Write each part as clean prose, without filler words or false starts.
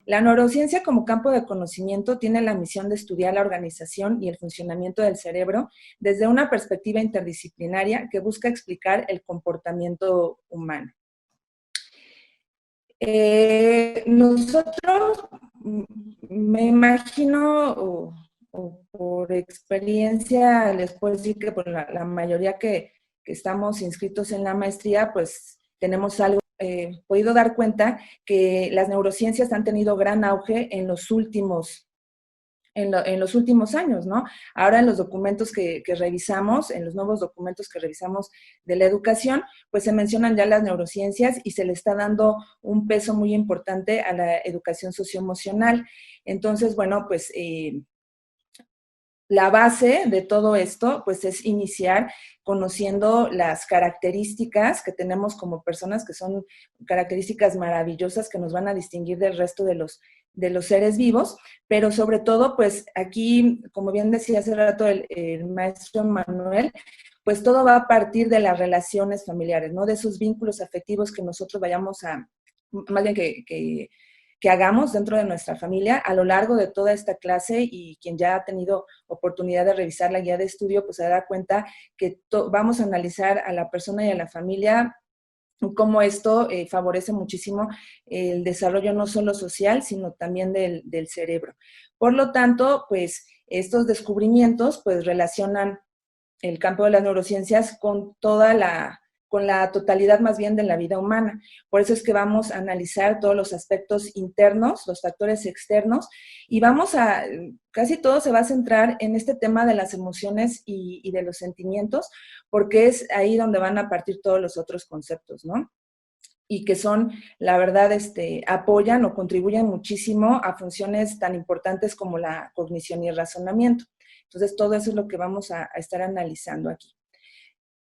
La neurociencia como campo de conocimiento tiene la misión de estudiar la organización y el funcionamiento del cerebro desde una perspectiva interdisciplinaria que busca explicar el comportamiento humano. Nosotros, me imagino, o por experiencia, les puedo decir que por la mayoría que estamos inscritos en la maestría, pues tenemos algo, podido dar cuenta que las neurociencias han tenido gran auge en los últimos en los últimos años, ¿no? Ahora en los documentos que revisamos, en los nuevos documentos que revisamos de la educación, pues se mencionan ya las neurociencias y se le está dando un peso muy importante a la educación socioemocional. Entonces, bueno, pues la base de todo esto, pues es iniciar conociendo las características que tenemos como personas, que son características maravillosas que nos van a distinguir del resto de los seres vivos, pero sobre todo, pues aquí, como bien decía hace rato el maestro Manuel, pues todo va a partir de las relaciones familiares, ¿no? De esos vínculos afectivos que nosotros vayamos a, más bien que hagamos dentro de nuestra familia a lo largo de toda esta clase, y quien ya ha tenido oportunidad de revisar la guía de estudio, pues se da cuenta que vamos a analizar a la persona y a la familia, cómo esto favorece muchísimo el desarrollo no solo social, sino también del cerebro. Por lo tanto, pues estos descubrimientos pues relacionan el campo de las neurociencias con la totalidad más bien de la vida humana. Por eso es que vamos a analizar todos los aspectos internos, los factores externos, y casi todo se va a centrar en este tema de las emociones y de los sentimientos, porque es ahí donde van a partir todos los otros conceptos, ¿no? Y que son, la verdad, apoyan o contribuyen muchísimo a funciones tan importantes como la cognición y el razonamiento. Entonces, todo eso es lo que vamos a estar analizando aquí.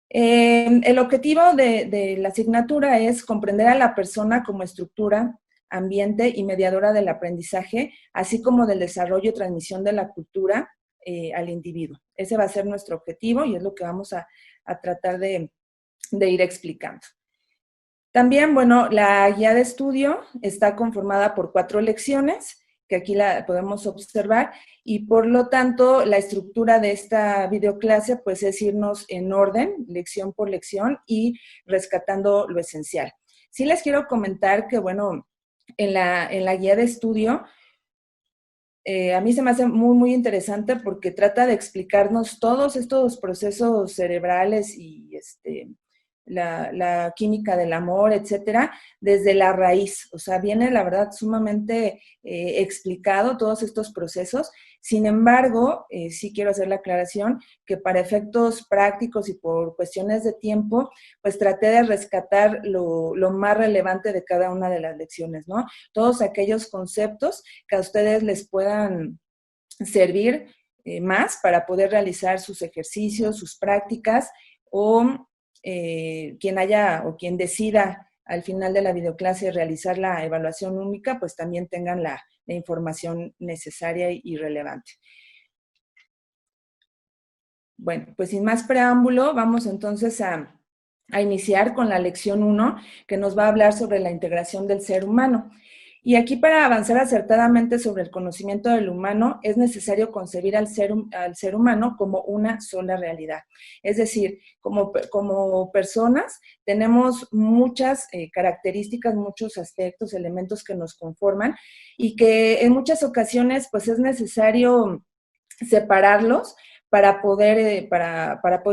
El objetivo de la asignatura es comprender a la persona como estructura, ambiente y mediadora del aprendizaje, así como del desarrollo y transmisión de la cultura al individuo. Ese va a ser nuestro objetivo y es lo que vamos a tratar de ir explicando. También, bueno, la guía de estudio está conformada por 4 lecciones, que aquí la podemos observar, y por lo tanto la estructura de esta videoclase pues es irnos en orden, lección por lección, y rescatando lo esencial. Sí les quiero comentar que, bueno, en la guía de estudio, a mí se me hace muy, muy interesante porque trata de explicarnos todos estos procesos cerebrales y la química del amor, etcétera, desde la raíz. O sea, viene, la verdad, sumamente explicado todos estos procesos. Sin embargo, sí quiero hacer la aclaración que para efectos prácticos y por cuestiones de tiempo, pues traté de rescatar lo más relevante de cada una de las lecciones, ¿no? Todos aquellos conceptos que a ustedes les puedan servir más para poder realizar sus ejercicios, sus prácticas, o quien decida al final de la videoclase realizar la evaluación única, pues también tengan la información necesaria y relevante. Bueno, pues sin más preámbulo, vamos entonces a iniciar con la lección 1, que nos va a hablar sobre la integración del ser humano. Y aquí, para avanzar acertadamente sobre el conocimiento del humano, es necesario concebir al ser humano como una sola realidad. Es decir, como personas tenemos muchas características, muchos aspectos, elementos que nos conforman, y que en muchas ocasiones pues es necesario separarlos para poder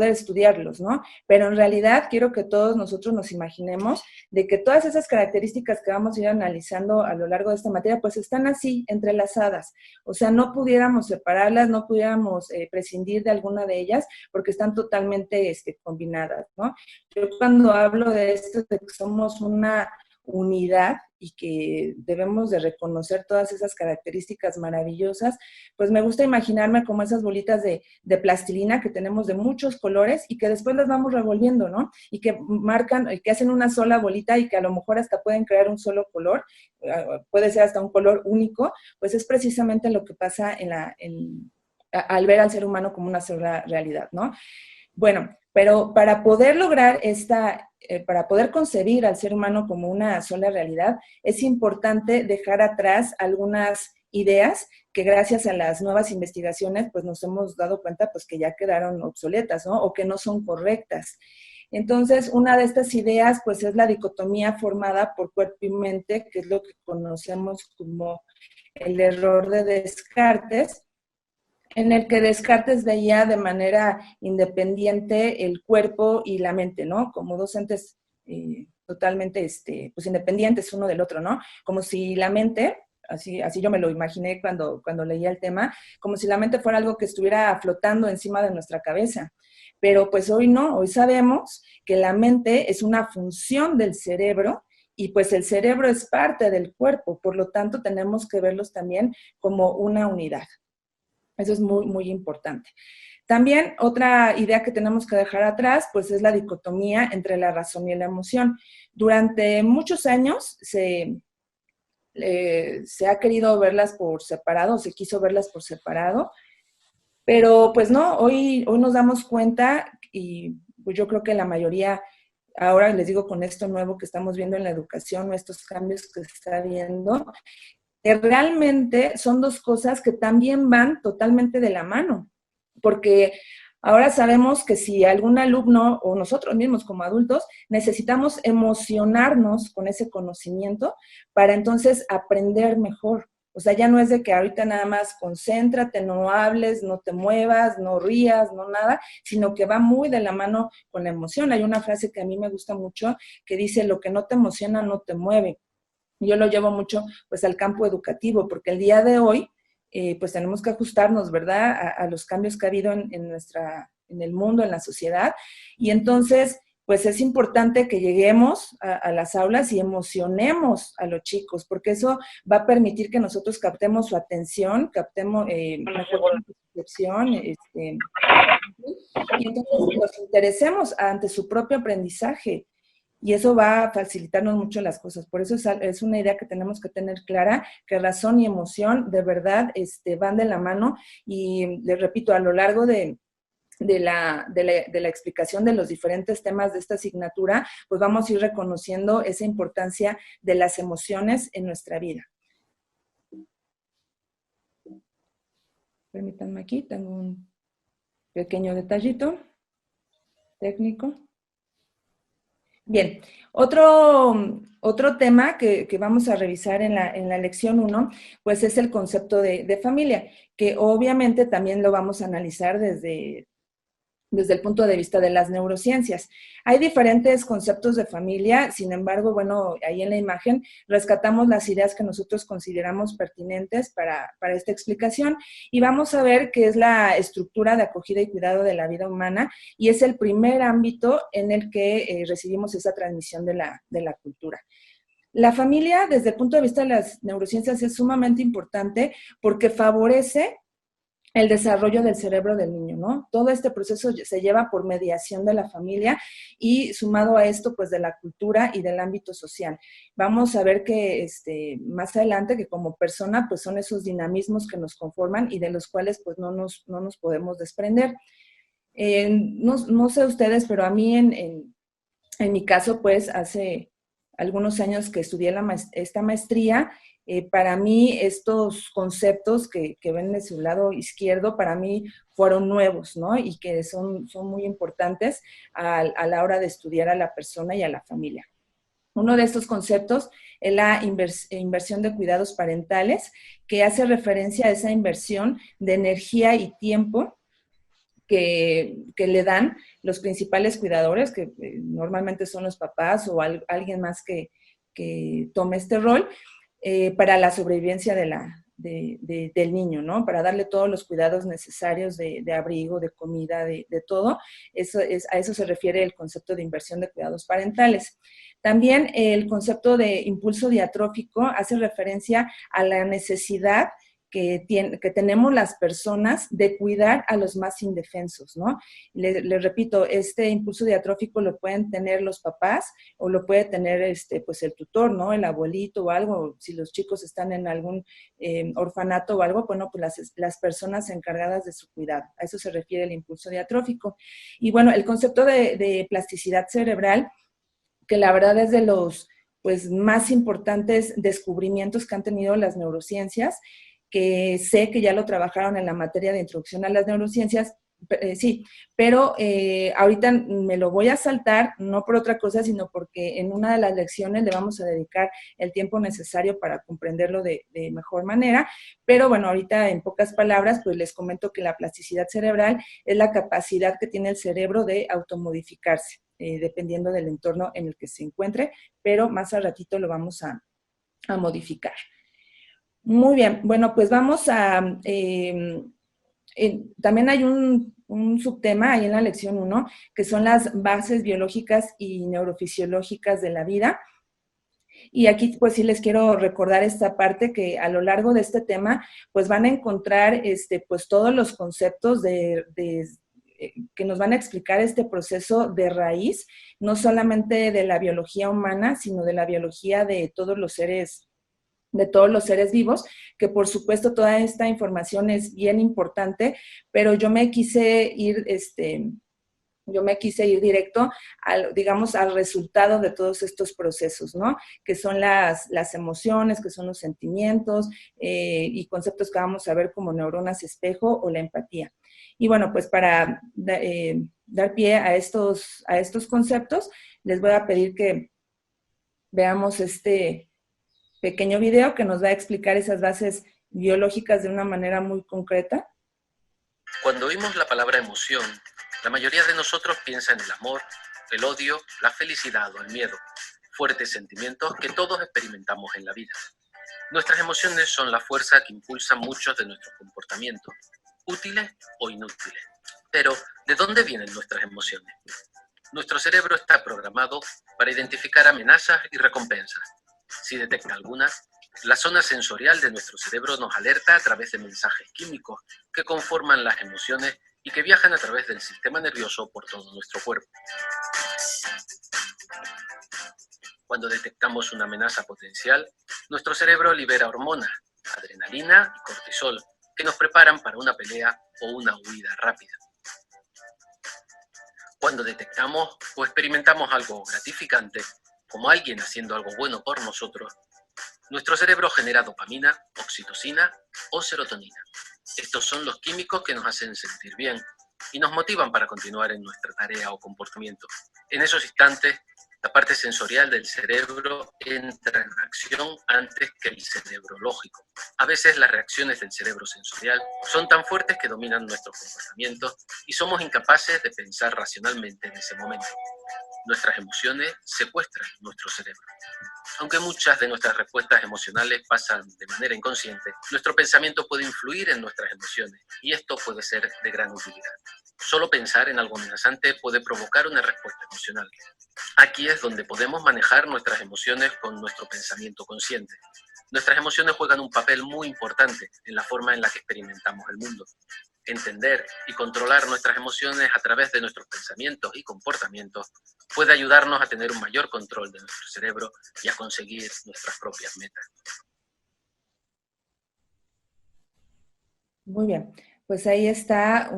estudiarlos, ¿no? Pero en realidad quiero que todos nosotros nos imaginemos de que todas esas características que vamos a ir analizando a lo largo de esta materia, pues están así, entrelazadas. O sea, no pudiéramos separarlas, no pudiéramos prescindir de alguna de ellas, porque están totalmente combinadas, ¿no? Yo cuando hablo de esto, de que somos una unidad y que debemos de reconocer todas esas características maravillosas, pues me gusta imaginarme como esas bolitas de plastilina que tenemos de muchos colores y que después las vamos revolviendo, ¿no? Y que marcan, que hacen una sola bolita y que a lo mejor hasta pueden crear un solo color, puede ser hasta un color único, pues es precisamente lo que pasa al ver al ser humano como una sola realidad, ¿no? Bueno, pero para poder lograr esta para poder concebir al ser humano como una sola realidad, es importante dejar atrás algunas ideas que gracias a las nuevas investigaciones pues nos hemos dado cuenta pues que ya quedaron obsoletas, ¿no? O que no son correctas. Entonces, una de estas ideas pues es la dicotomía formada por cuerpo y mente, que es lo que conocemos como el error de Descartes, en el que Descartes veía de manera independiente el cuerpo y la mente, ¿no? Como dos entes totalmente pues independientes uno del otro, ¿no? Como si la mente, así yo me lo imaginé cuando leía el tema, como si la mente fuera algo que estuviera flotando encima de nuestra cabeza. Pero pues hoy no, hoy sabemos que la mente es una función del cerebro y pues el cerebro es parte del cuerpo, por lo tanto tenemos que verlos también como una unidad. Eso es muy, muy importante. También otra idea que tenemos que dejar atrás, pues es la dicotomía entre la razón y la emoción. Durante muchos años se ha querido verlas por separado, se quiso verlas por separado, pero pues no, hoy nos damos cuenta y pues yo creo que la mayoría, ahora les digo con esto nuevo que estamos viendo en la educación, estos cambios que se está viendo, que realmente son dos cosas que también van totalmente de la mano, porque ahora sabemos que si algún alumno o nosotros mismos como adultos necesitamos emocionarnos con ese conocimiento para entonces aprender mejor. O sea, ya no es de que ahorita nada más concéntrate, no hables, no te muevas, no rías, no nada, sino que va muy de la mano con la emoción. Hay una frase que a mí me gusta mucho que dice, lo que no te emociona no te mueve. Yo lo llevo mucho pues al campo educativo, porque el día de hoy pues tenemos que ajustarnos, ¿verdad?, a los cambios que ha habido en el mundo, en la sociedad, y entonces pues es importante que lleguemos a las aulas y emocionemos a los chicos, porque eso va a permitir que nosotros captemos su atención, captemos mejor su percepción, y entonces nos interesemos ante su propio aprendizaje. Y eso va a facilitarnos mucho las cosas. Por eso es una idea que tenemos que tener clara, que razón y emoción de verdad van de la mano. Y les repito, a lo largo de la explicación de los diferentes temas de esta asignatura, pues vamos a ir reconociendo esa importancia de las emociones en nuestra vida. Permítanme aquí, tengo un pequeño detallito técnico. Bien, otro tema que vamos a revisar en la lección 1, pues es el concepto de familia, que obviamente también lo vamos a analizar desde el punto de vista de las neurociencias. Hay diferentes conceptos de familia, sin embargo, bueno, ahí en la imagen rescatamos las ideas que nosotros consideramos pertinentes para esta explicación y vamos a ver qué es la estructura de acogida y cuidado de la vida humana y es el primer ámbito en el que recibimos esa transmisión de la cultura. La familia, desde el punto de vista de las neurociencias, es sumamente importante porque favorece el desarrollo del cerebro del niño, ¿no? Todo este proceso se lleva por mediación de la familia y sumado a esto, pues de la cultura y del ámbito social. Vamos a ver que más adelante que como persona, pues son esos dinamismos que nos conforman y de los cuales pues no nos podemos desprender. No sé ustedes, pero a mí en mi caso, pues hace algunos años que estudié esta maestría, para mí estos conceptos que ven de su lado izquierdo, para mí fueron nuevos, ¿no? Y que son muy importantes a la hora de estudiar a la persona y a la familia. Uno de estos conceptos es la inversión de cuidados parentales, que hace referencia a esa inversión de energía y tiempo que le dan los principales cuidadores, que normalmente son los papás o alguien más que tome este rol, para la sobrevivencia del niño, ¿no? Para darle todos los cuidados necesarios de abrigo, de comida, de todo. A eso se refiere el concepto de inversión de cuidados parentales. También el concepto de impulso diatrófico hace referencia a la necesidad que tenemos las personas de cuidar a los más indefensos, ¿no? Les repito, este impulso diatrófico lo pueden tener los papás o lo puede tener pues el tutor, ¿no? El abuelito o algo, si los chicos están en algún orfanato o algo, bueno, pues las personas encargadas de su cuidado. A eso se refiere el impulso diatrófico. Y bueno, el concepto de plasticidad cerebral que la verdad es de los pues, más importantes descubrimientos que han tenido las neurociencias, que sé que ya lo trabajaron en la materia de introducción a las neurociencias, sí, pero ahorita me lo voy a saltar, no por otra cosa, sino porque en una de las lecciones le vamos a dedicar el tiempo necesario para comprenderlo de mejor manera, pero bueno, ahorita en pocas palabras, pues les comento que la plasticidad cerebral es la capacidad que tiene el cerebro de automodificarse, dependiendo del entorno en el que se encuentre, pero más al ratito lo vamos a modificar. Muy bien, bueno, pues vamos a... también hay un subtema ahí en la lección 1, que son las bases biológicas y neurofisiológicas de la vida. Y aquí pues sí les quiero recordar esta parte que a lo largo de este tema pues van a encontrar pues todos los conceptos que nos van a explicar este proceso de raíz, no solamente de la biología humana, sino de la biología de todos los seres vivos, que por supuesto toda esta información es bien importante, pero yo me quise ir directo digamos, al resultado de todos estos procesos, ¿no? Que son las emociones, que son los sentimientos y conceptos que vamos a ver como neuronas espejo o la empatía. Y bueno, pues para dar pie a estos conceptos, les voy a pedir que veamos este pequeño video que nos va a explicar esas bases biológicas de una manera muy concreta. Cuando oímos la palabra emoción, la mayoría de nosotros piensa en el amor, el odio, la felicidad o el miedo, fuertes sentimientos que todos experimentamos en la vida. Nuestras emociones son la fuerza que impulsa muchos de nuestros comportamientos, útiles o inútiles. Pero, ¿de dónde vienen nuestras emociones? Nuestro cerebro está programado para identificar amenazas y recompensas. Si detecta alguna, la zona sensorial de nuestro cerebro nos alerta a través de mensajes químicos que conforman las emociones y que viajan a través del sistema nervioso por todo nuestro cuerpo. Cuando detectamos una amenaza potencial, nuestro cerebro libera hormonas, adrenalina y cortisol, que nos preparan para una pelea o una huida rápida. Cuando detectamos o experimentamos algo gratificante, como alguien haciendo algo bueno por nosotros, nuestro cerebro genera dopamina, oxitocina o serotonina. Estos son los químicos que nos hacen sentir bien y nos motivan para continuar en nuestra tarea o comportamiento. En esos instantes, la parte sensorial del cerebro entra en acción antes que el cerebro lógico. A veces las reacciones del cerebro sensorial son tan fuertes que dominan nuestros comportamientos y somos incapaces de pensar racionalmente en ese momento. Nuestras emociones secuestran nuestro cerebro. Aunque muchas de nuestras respuestas emocionales pasan de manera inconsciente, nuestro pensamiento puede influir en nuestras emociones y esto puede ser de gran utilidad. Solo pensar en algo amenazante puede provocar una respuesta emocional. Aquí es donde podemos manejar nuestras emociones con nuestro pensamiento consciente. Nuestras emociones juegan un papel muy importante en la forma en la que experimentamos el mundo. Entender y controlar nuestras emociones a través de nuestros pensamientos y comportamientos puede ayudarnos a tener un mayor control de nuestro cerebro y a conseguir nuestras propias metas. Muy bien, pues ahí está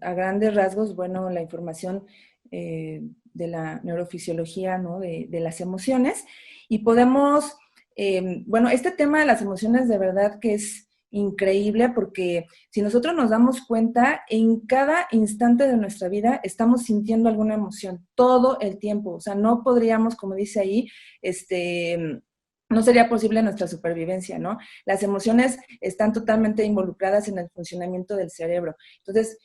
a grandes rasgos, bueno, la información de la neurofisiología, ¿no? De las emociones. Y podemos, bueno, este tema de las emociones de verdad que es increíble porque si nosotros nos damos cuenta, en cada instante de nuestra vida estamos sintiendo alguna emoción, todo el tiempo. O sea, no podríamos, como dice ahí, no sería posible nuestra supervivencia, ¿no? Las emociones están totalmente involucradas en el funcionamiento del cerebro. Entonces,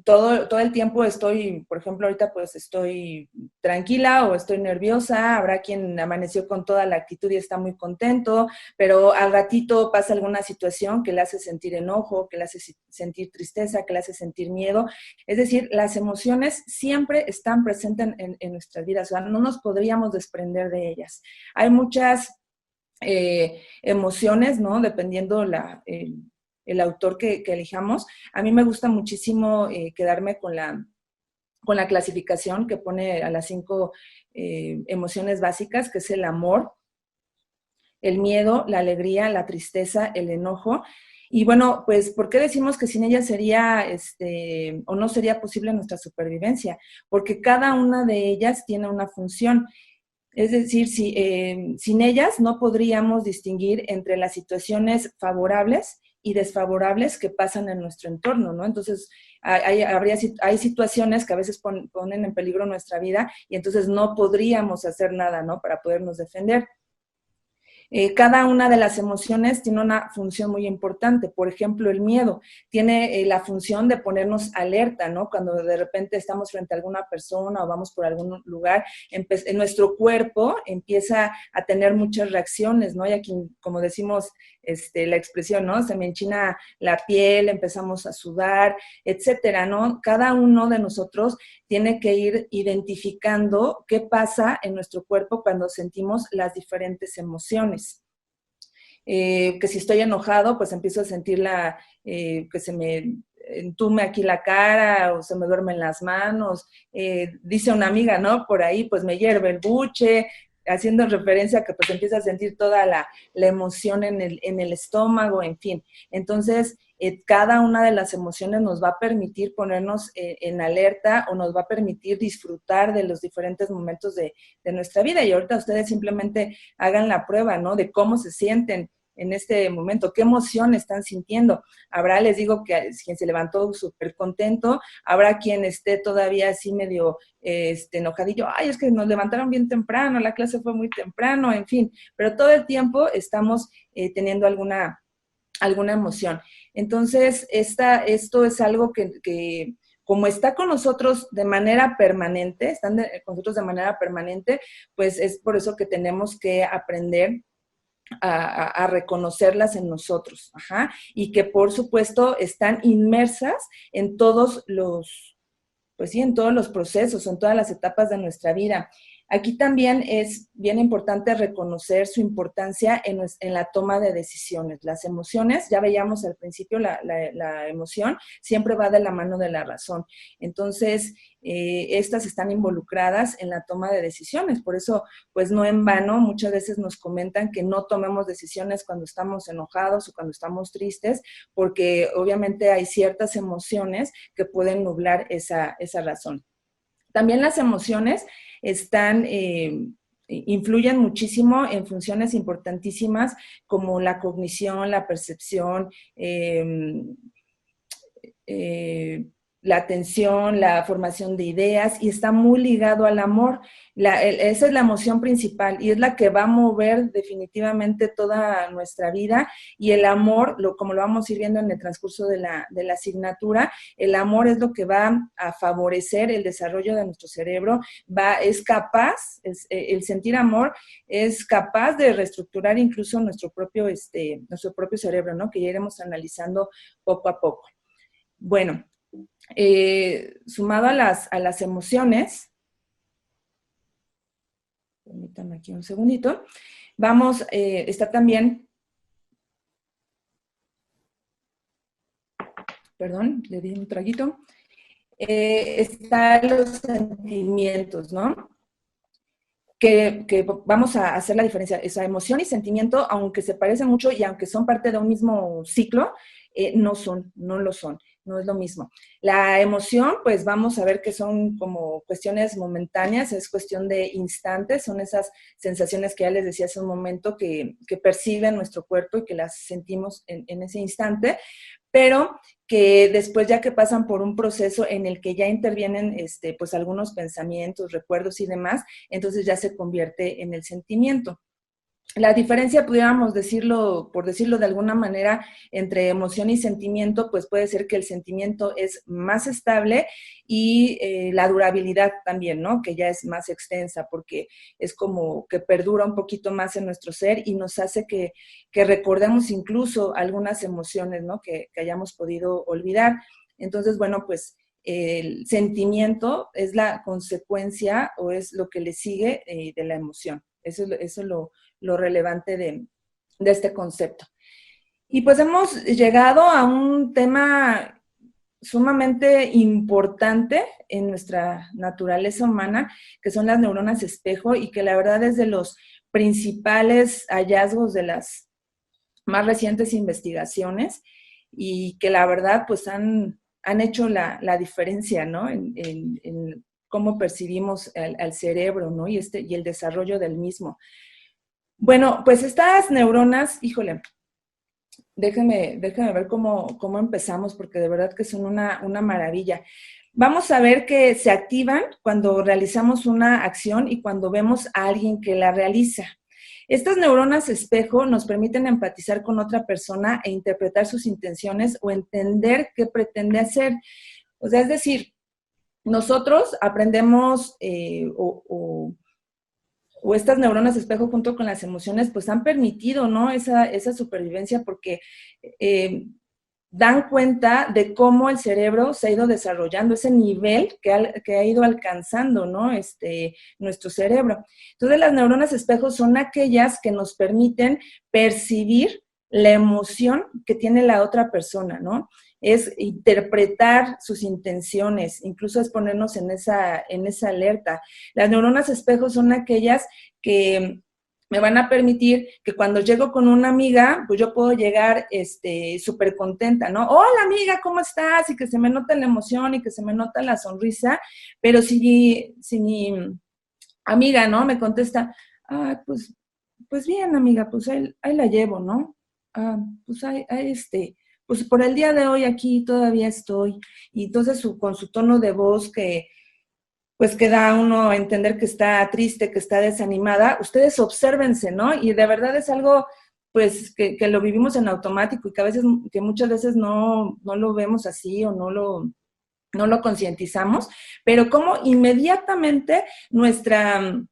todo el tiempo estoy, por ejemplo, ahorita pues estoy tranquila o estoy nerviosa, habrá quien amaneció con toda la actitud y está muy contento, pero al ratito pasa alguna situación que le hace sentir enojo, que le hace sentir tristeza, que le hace sentir miedo. Es decir, las emociones siempre están presentes en nuestras vidas, o sea, no nos podríamos desprender de ellas. Hay muchas emociones, ¿no? Dependiendo el autor que elijamos. A mí me gusta muchísimo quedarme con la clasificación que pone a las 5 emociones básicas, que es el amor, el miedo, la alegría, la tristeza, el enojo. Y bueno, pues, ¿por qué decimos que sin ella sería, o no sería posible nuestra supervivencia? Porque cada una de ellas tiene una función. Es decir, sin ellas no podríamos distinguir entre las situaciones favorables y desfavorables que pasan en nuestro entorno, ¿no? Entonces, hay situaciones que a veces ponen en peligro nuestra vida y entonces no podríamos hacer nada, ¿no? Para podernos defender. Cada una de las emociones tiene una función muy importante. Por ejemplo, el miedo tiene la función de ponernos alerta, ¿no? Cuando de repente estamos frente a alguna persona o vamos por algún lugar, en nuestro cuerpo empieza a tener muchas reacciones, ¿no? Y aquí, como decimos, la expresión, ¿no? Se me enchina la piel, empezamos a sudar, etcétera, ¿no? Cada uno de nosotros tiene que ir identificando qué pasa en nuestro cuerpo cuando sentimos las diferentes emociones. Que si estoy enojado, pues empiezo a sentir que se me entume aquí la cara o se me duermen las manos. Dice una amiga, ¿no? Por ahí, pues me hierve el buche, haciendo referencia a que pues empieza a sentir toda la emoción en el estómago, en fin. Entonces, cada una de las emociones nos va a permitir ponernos en alerta o nos va a permitir disfrutar de los diferentes momentos de nuestra vida. Y ahorita ustedes simplemente hagan la prueba, ¿no? De cómo se sienten en este momento, qué emoción están sintiendo. Habrá, les digo, que quien se levantó súper contento, habrá quien esté todavía así medio enojadillo, ay, es que nos levantaron bien temprano, la clase fue muy temprano, en fin, pero todo el tiempo estamos teniendo alguna emoción. Entonces, esto es algo que como está con nosotros de manera permanente, con nosotros de manera permanente, pues es por eso que tenemos que aprender a reconocerlas en nosotros, ajá, y que por supuesto están inmersas en todos pues sí, en todos los procesos, en todas las etapas de nuestra vida. Aquí también es bien importante reconocer su importancia en la toma de decisiones. Las emociones, ya veíamos al principio, la emoción siempre va de la mano de la razón. Entonces, estas están involucradas en la toma de decisiones. Por eso, pues no en vano, muchas veces nos comentan que no tomemos decisiones cuando estamos enojados o cuando estamos tristes, porque obviamente hay ciertas emociones que pueden nublar esa razón. También las emociones influyen muchísimo en funciones importantísimas como la cognición, la percepción, la atención, la formación de ideas, y está muy ligado al amor. Esa es la emoción principal y es la que va a mover definitivamente toda nuestra vida, y el amor, como lo vamos a ir viendo en el transcurso de la asignatura, el amor es lo que va a favorecer el desarrollo de nuestro cerebro, el sentir amor es capaz de reestructurar incluso nuestro propio cerebro, ¿no? Que ya iremos analizando poco a poco. Bueno, sumado a las emociones, permítanme aquí un segundito, está también, perdón, le di un traguito, están los sentimientos, ¿no? Que vamos a hacer la diferencia. Esa emoción y sentimiento, aunque se parecen mucho y aunque son parte de un mismo ciclo, no lo son, no es lo mismo. La emoción, pues vamos a ver que son como cuestiones momentáneas, es cuestión de instantes, son esas sensaciones que ya les decía hace un momento que perciben nuestro cuerpo y que las sentimos en ese instante, pero que después, ya que pasan por un proceso en el que ya intervienen pues algunos pensamientos, recuerdos y demás, entonces ya se convierte en el sentimiento. La diferencia, pudiéramos decirlo, por decirlo de alguna manera, entre emoción y sentimiento, pues puede ser que el sentimiento es más estable y la durabilidad también, ¿no? Que ya es más extensa, porque es como que perdura un poquito más en nuestro ser y nos hace que recordemos incluso algunas emociones, ¿no? Que hayamos podido olvidar. Entonces, bueno, pues el sentimiento es la consecuencia o es lo que le sigue de la emoción. Eso es lo relevante de este concepto. Y pues hemos llegado a un tema sumamente importante en nuestra naturaleza humana, que son las neuronas espejo, y que la verdad es de los principales hallazgos de las más recientes investigaciones, y que la verdad pues han hecho la diferencia, ¿no? cómo percibimos al cerebro, ¿no? Y el desarrollo del mismo. Bueno, pues estas neuronas, híjole, déjenme ver cómo empezamos, porque de verdad que son una maravilla. Vamos a ver que se activan cuando realizamos una acción y cuando vemos a alguien que la realiza. Estas neuronas espejo nos permiten empatizar con otra persona e interpretar sus intenciones o entender qué pretende hacer. O sea, es decir, nosotros aprendemos o estas neuronas espejo junto con las emociones, pues han permitido, ¿no? Esa supervivencia porque dan cuenta de cómo el cerebro se ha ido desarrollando, ese nivel que ha ido alcanzando, ¿no? Nuestro cerebro. Entonces, las neuronas espejo son aquellas que nos permiten percibir la emoción que tiene la otra persona, ¿no? Es interpretar sus intenciones, incluso es ponernos en esa alerta. Las neuronas espejo son aquellas que me van a permitir que cuando llego con una amiga, pues yo puedo llegar súper contenta, ¿no? Hola amiga, ¿cómo estás? Y que se me nota la emoción y que se me nota la sonrisa, pero si mi amiga, ¿no? Me contesta, pues bien, amiga, pues ahí la llevo, ¿no? Pues pues por el día de hoy aquí todavía estoy. Y entonces con su tono de voz pues que da uno a entender que está triste, que está desanimada, ustedes obsérvense, ¿no? Y de verdad es algo, pues, que lo vivimos en automático y que muchas veces no lo vemos así o no lo concientizamos, pero como inmediatamente nuestro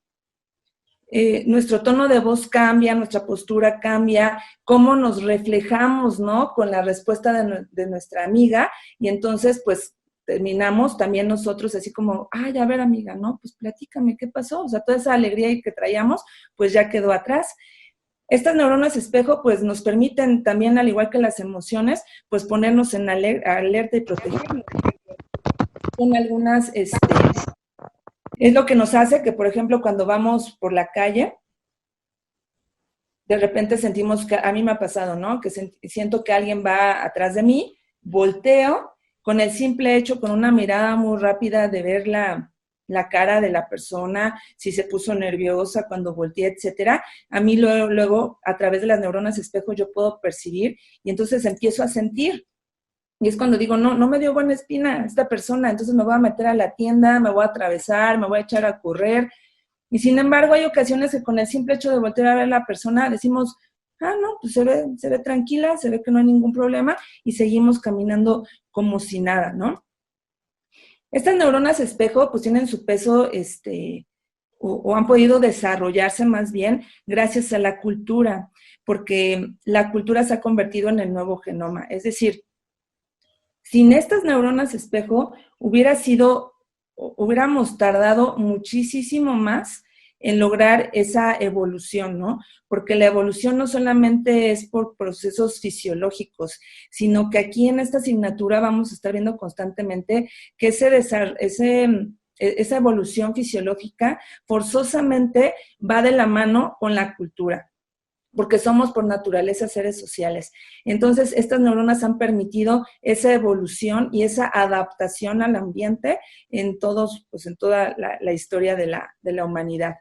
tono de voz cambia, nuestra postura cambia, cómo nos reflejamos, ¿no? Con la respuesta de nuestra amiga, y entonces, pues, terminamos también nosotros así como, ay, a ver, amiga, ¿no? Pues platícame, ¿qué pasó? O sea, toda esa alegría que traíamos, pues ya quedó atrás. Estas neuronas espejo, pues, nos permiten también, al igual que las emociones, pues, ponernos en alerta y protegernos. Son algunas, es lo que nos hace que, por ejemplo, cuando vamos por la calle, de repente sentimos que, a mí me ha pasado, ¿no? Que siento que alguien va atrás de mí, volteo, con el simple hecho, con una mirada muy rápida de ver la cara de la persona, si se puso nerviosa cuando volteé, etcétera. A mí luego, a través de las neuronas espejo, yo puedo percibir y entonces empiezo a sentir. Y es cuando digo, no me dio buena espina esta persona, entonces me voy a meter a la tienda, me voy a atravesar, me voy a echar a correr. Y sin embargo, hay ocasiones que con el simple hecho de voltear a ver a la persona decimos, no, pues se ve tranquila, se ve que no hay ningún problema y seguimos caminando como si nada, ¿no? Estas neuronas espejo pues tienen su peso, o han podido desarrollarse más bien gracias a la cultura, porque la cultura se ha convertido en el nuevo genoma. Es decir, sin estas neuronas espejo hubiéramos tardado muchísimo más en lograr esa evolución, ¿no? Porque la evolución no solamente es por procesos fisiológicos, sino que aquí en esta asignatura vamos a estar viendo constantemente que esa evolución fisiológica forzosamente va de la mano con la cultura, porque somos por naturaleza seres sociales. Entonces, estas neuronas han permitido esa evolución y esa adaptación al ambiente en toda la historia de la humanidad.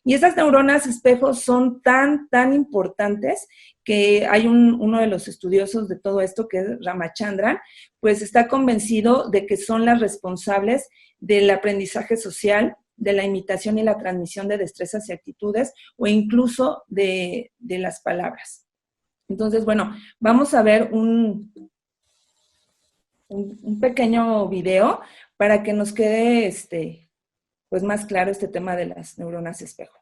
Y estas neuronas espejos son tan importantes que hay uno de los estudiosos de todo esto, que es Ramachandran, pues está convencido de que son las responsables del aprendizaje social, de la imitación y la transmisión de destrezas y actitudes, o incluso de las palabras. Entonces, bueno, vamos a ver un pequeño video para que nos quede pues más claro este tema de las neuronas espejo.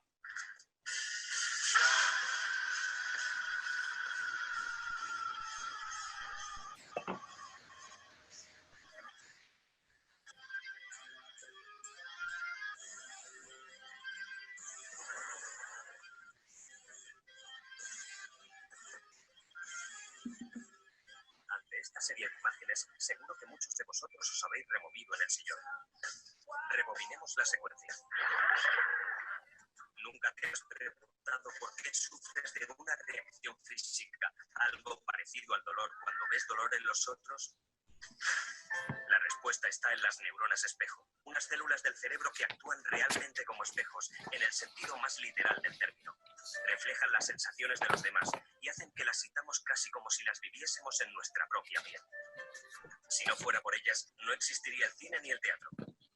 Esta serie de imágenes, seguro que muchos de vosotros os habéis removido en el sillón. Rebobinemos la secuencia. ¿Nunca te has preguntado por qué sufres de una reacción física, algo parecido al dolor cuando ves dolor en los otros? La respuesta está en las neuronas espejo, unas células del cerebro que actúan realmente como espejos, en el sentido más literal del término. Reflejan las sensaciones de los demás y hacen que las sintamos casi como si las viviésemos en nuestra propia piel. Si no fuera por ellas, no existiría el cine ni el teatro.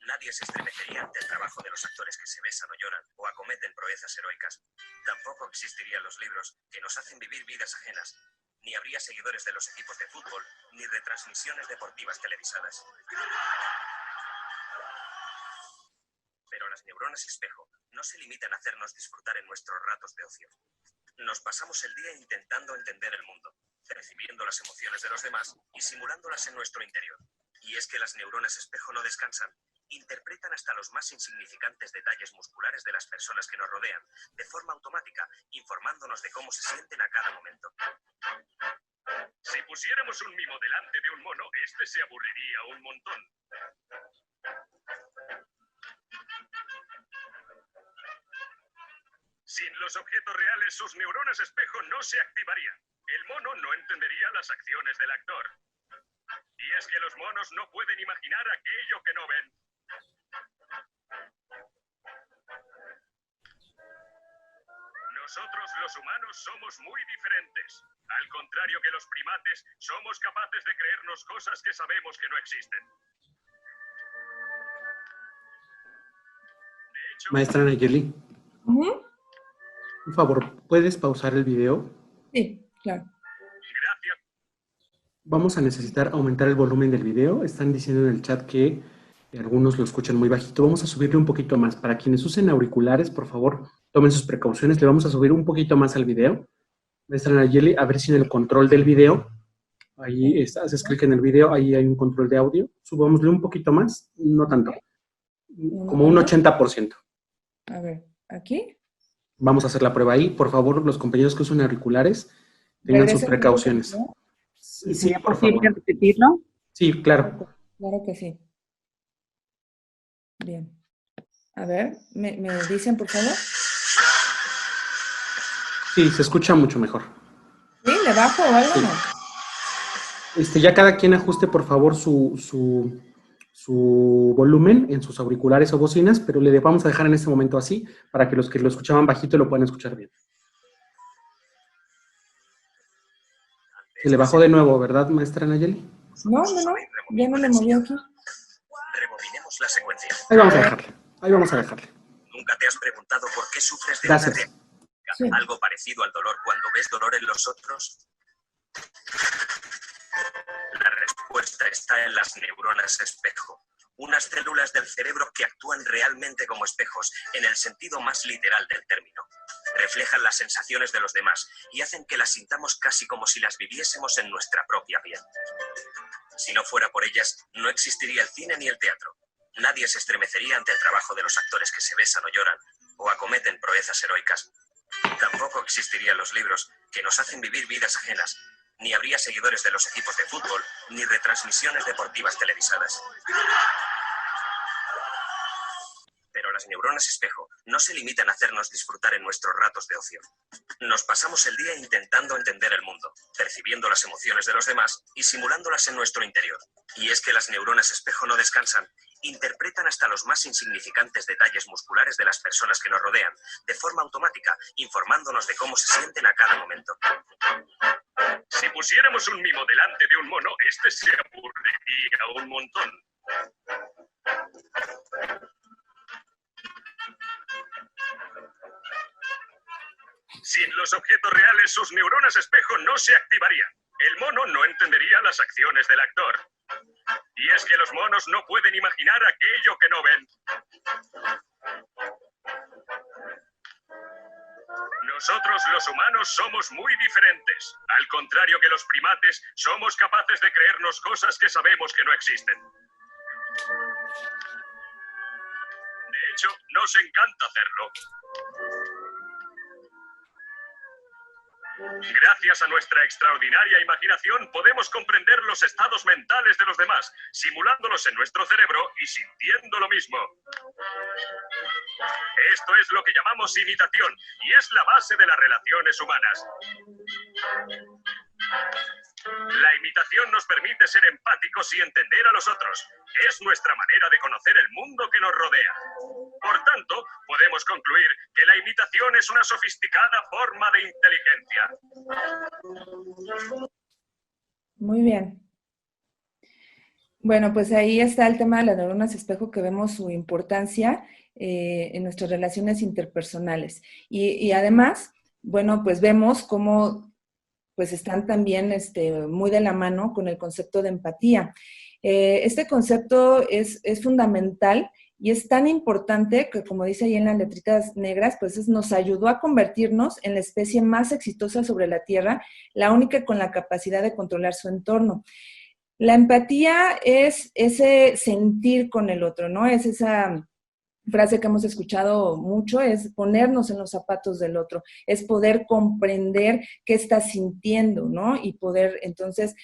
Nadie se estremecería ante el trabajo de los actores que se besan o lloran o acometen proezas heroicas. Tampoco existirían los libros que nos hacen vivir vidas ajenas. Ni habría seguidores de los equipos de fútbol, ni retransmisiones deportivas televisadas. Pero las neuronas espejo no se limitan a hacernos disfrutar en nuestros ratos de ocio. Nos pasamos el día intentando entender el mundo, percibiendo las emociones de los demás y simulándolas en nuestro interior. Y es que las neuronas espejo no descansan. Interpretan hasta los más insignificantes detalles musculares de las personas que nos rodean, de forma automática, informándonos de cómo se sienten a cada momento. Si pusiéramos un mimo delante de un mono, este se aburriría un montón. Sin los objetos reales, sus neuronas espejo no se activarían. El mono no entendería las acciones del actor. Y es que los monos no pueden imaginar aquello que no ven. Nosotros, los humanos, somos muy diferentes. Al contrario que los primates, somos capaces de creernos cosas que sabemos que no existen. De hecho, Maestra Nayeli, por favor, ¿puedes pausar el video? Sí, claro. gracias. Vamos a necesitar aumentar el volumen del video. Están diciendo en el chat que algunos lo escuchan muy bajito. Vamos a subirle un poquito más. Para quienes usen auriculares, por favor, tomen sus precauciones. Le vamos a subir un poquito más al video. Maestra Nayeli, a ver si en el control del video, ahí está, haces clic en el video, ahí hay un control de audio. Subámosle un poquito más, no tanto, como un 80%. A ver, ¿aquí? Vamos a hacer la prueba ahí. Por favor, los compañeros que usan auriculares, tengan sus ¿Regresa el precauciones. video? Sí, ¿Sería por posible favor. repetirlo? Sí, claro. Claro que sí. Bien. A ver, ¿me dicen, por favor? Sí, se escucha mucho mejor. ¿Sí? ¿Le bajo o algo? Sí. No. Ya cada quien ajuste, por favor, su volumen en sus auriculares o bocinas, pero le vamos a dejar en este momento así, para que los que lo escuchaban bajito lo puedan escuchar bien. Se le bajó de nuevo, ¿verdad, maestra Nayeli? No, ya no le moví aquí. Rebobinemos la secuencia. Ahí vamos a dejarle. Ahí vamos a dejarle. ¿Nunca te has preguntado por qué sufres de Gracias. una reacción? Sí. ¿Algo parecido al dolor cuando ves dolor en los otros? La respuesta está en las neuronas espejo, unas células del cerebro que actúan realmente como espejos, en el sentido más literal del término. Reflejan las sensaciones de los demás y hacen que las sintamos casi como si las viviésemos en nuestra propia piel. Si no fuera por ellas, no existiría el cine ni el teatro. Nadie se estremecería ante el trabajo de los actores que se besan o lloran, o acometen proezas heroicas. Tampoco existirían los libros que nos hacen vivir vidas ajenas, ni habría seguidores de los equipos de fútbol, ni retransmisiones deportivas televisadas. Pero las neuronas espejo no se limitan a hacernos disfrutar en nuestros ratos de ocio. Nos pasamos el día intentando entender el mundo, percibiendo las emociones de los demás y simulándolas en nuestro interior. Y es que las neuronas espejo no descansan. Interpretan hasta los más insignificantes detalles musculares de las personas que nos rodean, de forma automática, informándonos de cómo se sienten a cada momento. Si pusiéramos un mimo delante de un mono, este se aburriría un montón. Sin los objetos reales, sus neuronas espejo no se activarían. El mono no entendería las acciones del actor. Y es que los monos no pueden imaginar aquello que no ven. Nosotros, los humanos, somos muy diferentes. Al contrario que los primates, somos capaces de creernos cosas que sabemos que no existen. De hecho, nos encanta hacerlo. Gracias a nuestra extraordinaria imaginación podemos comprender los estados mentales de los demás, simulándolos en nuestro cerebro y sintiendo lo mismo. Esto es lo que llamamos imitación y es la base de las relaciones humanas. La imitación nos permite ser empáticos y entender a los otros. Es nuestra manera de conocer el mundo que nos rodea. Por tanto, podemos concluir que la imitación es una sofisticada forma de inteligencia. Muy bien. Bueno, pues ahí está el tema de las neuronas espejo, que vemos su importancia en nuestras relaciones interpersonales. Y además, bueno, pues vemos cómo pues están también muy de la mano con el concepto de empatía. Este concepto es fundamental y es tan importante que, como dice ahí en las letritas negras, pues nos ayudó a convertirnos en la especie más exitosa sobre la Tierra, la única con la capacidad de controlar su entorno. La empatía es ese sentir con el otro, ¿no? Es esa frase que hemos escuchado mucho, es ponernos en los zapatos del otro, es poder comprender qué está sintiendo, ¿no? Y poder entonces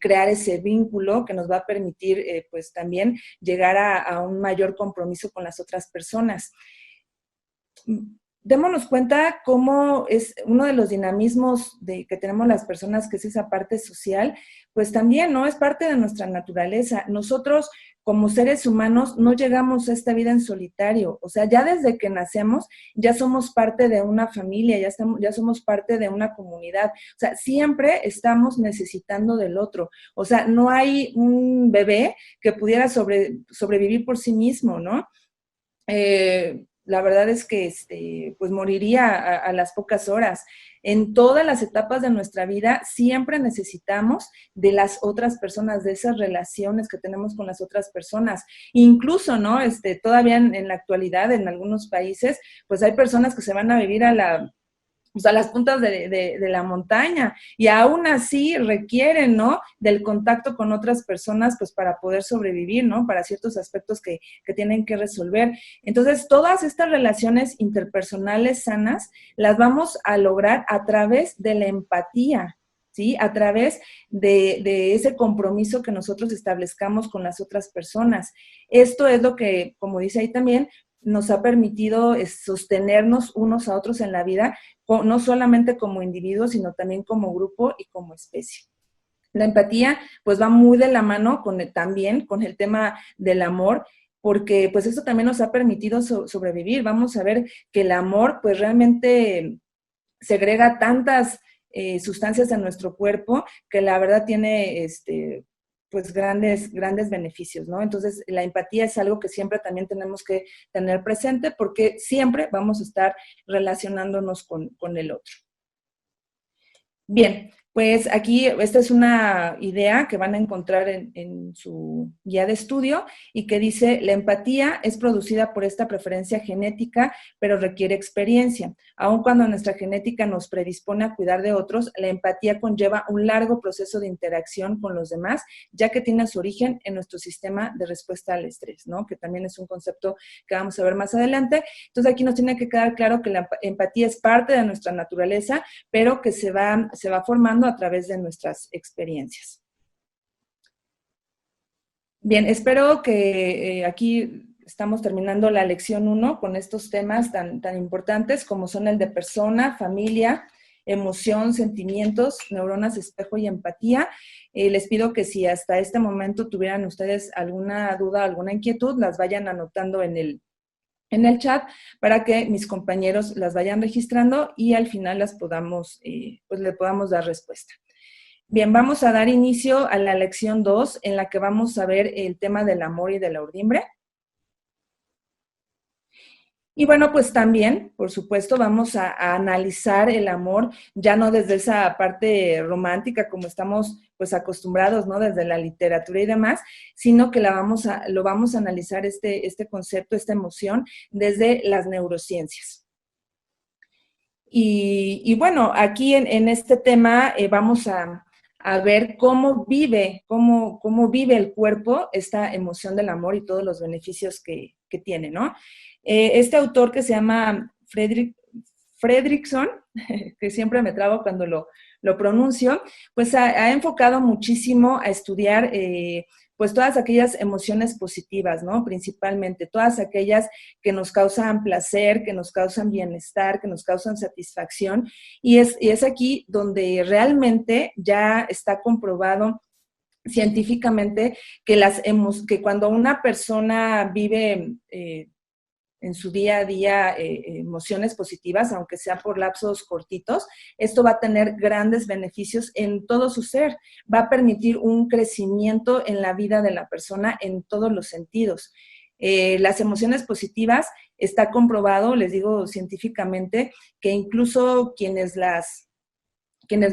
crear ese vínculo que nos va a permitir pues también llegar a un mayor compromiso con las otras personas. Démonos cuenta cómo es uno de los dinamismos que tenemos las personas, que es esa parte social, pues también, ¿no? Es parte de nuestra naturaleza. Nosotros, como seres humanos, no llegamos a esta vida en solitario. O sea, ya desde que nacemos, ya somos parte de una familia, ya somos parte de una comunidad. O sea, siempre estamos necesitando del otro. O sea, no hay un bebé que pudiera sobrevivir por sí mismo, ¿no? La verdad es que pues moriría a las pocas horas. En todas las etapas de nuestra vida siempre necesitamos de las otras personas, de esas relaciones que tenemos con las otras personas. Incluso, ¿no? Todavía en la actualidad, en algunos países, pues hay personas que se van a vivir a las puntas de la montaña, y aún así requieren, ¿no?, del contacto con otras personas, pues para poder sobrevivir, ¿no?, para ciertos aspectos que tienen que resolver. Entonces, todas estas relaciones interpersonales sanas las vamos a lograr a través de la empatía, ¿sí? A través de ese compromiso que nosotros establezcamos con las otras personas. Esto es lo que, como dice ahí también, nos ha permitido sostenernos unos a otros en la vida, no solamente como individuos, sino también como grupo y como especie. La empatía, pues, va muy de la mano también con el tema del amor, porque pues eso también nos ha permitido sobrevivir. Vamos a ver que el amor, pues, realmente segrega tantas sustancias en nuestro cuerpo que la verdad tiene pues grandes beneficios, ¿no? Entonces, la empatía es algo que siempre también tenemos que tener presente, porque siempre vamos a estar relacionándonos con el otro. Bien, pues aquí esta es una idea que van a encontrar en su guía de estudio, y que dice: la empatía es producida por esta preferencia genética, pero requiere experiencia. Aun cuando nuestra genética nos predispone a cuidar de otros, la empatía conlleva un largo proceso de interacción con los demás, ya que tiene su origen en nuestro sistema de respuesta al estrés, ¿no? Que también es un concepto que vamos a ver más adelante. Entonces, aquí nos tiene que quedar claro que la empatía es parte de nuestra naturaleza, pero que se va formando a través de nuestras experiencias. Bien, espero que aquí estamos terminando la lección 1 con estos temas tan importantes como son el de persona, familia, emoción, sentimientos, neuronas espejo y empatía. Les pido que si hasta este momento tuvieran ustedes alguna duda, alguna inquietud, las vayan anotando en el chat para que mis compañeros las vayan registrando y al final las podamos, pues le podamos dar respuesta. Bien, vamos a dar inicio a la lección 2, en la que vamos a ver el tema del amor y de la urdimbre. Y bueno, pues también, por supuesto, vamos a analizar el amor, ya no desde esa parte romántica como estamos pues acostumbrados, ¿no?, desde la literatura y demás, sino que lo vamos a analizar este concepto, esta emoción, desde las neurociencias. Y bueno, aquí en este tema vamos a ver cómo vive el cuerpo esta emoción del amor y todos los beneficios que tiene, ¿no? Este autor, que se llama Fredrickson, que siempre me trabo cuando lo pronuncio, pues ha enfocado muchísimo a estudiar pues todas aquellas emociones positivas, ¿no? Principalmente, todas aquellas que nos causan placer, que nos causan bienestar, que nos causan satisfacción. Y es aquí donde realmente ya está comprobado científicamente que cuando una persona vive en su día a día emociones positivas, aunque sea por lapsos cortitos, esto va a tener grandes beneficios en todo su ser, va a permitir un crecimiento en la vida de la persona en todos los sentidos. Las emociones positivas está comprobado, les digo científicamente, que incluso quienes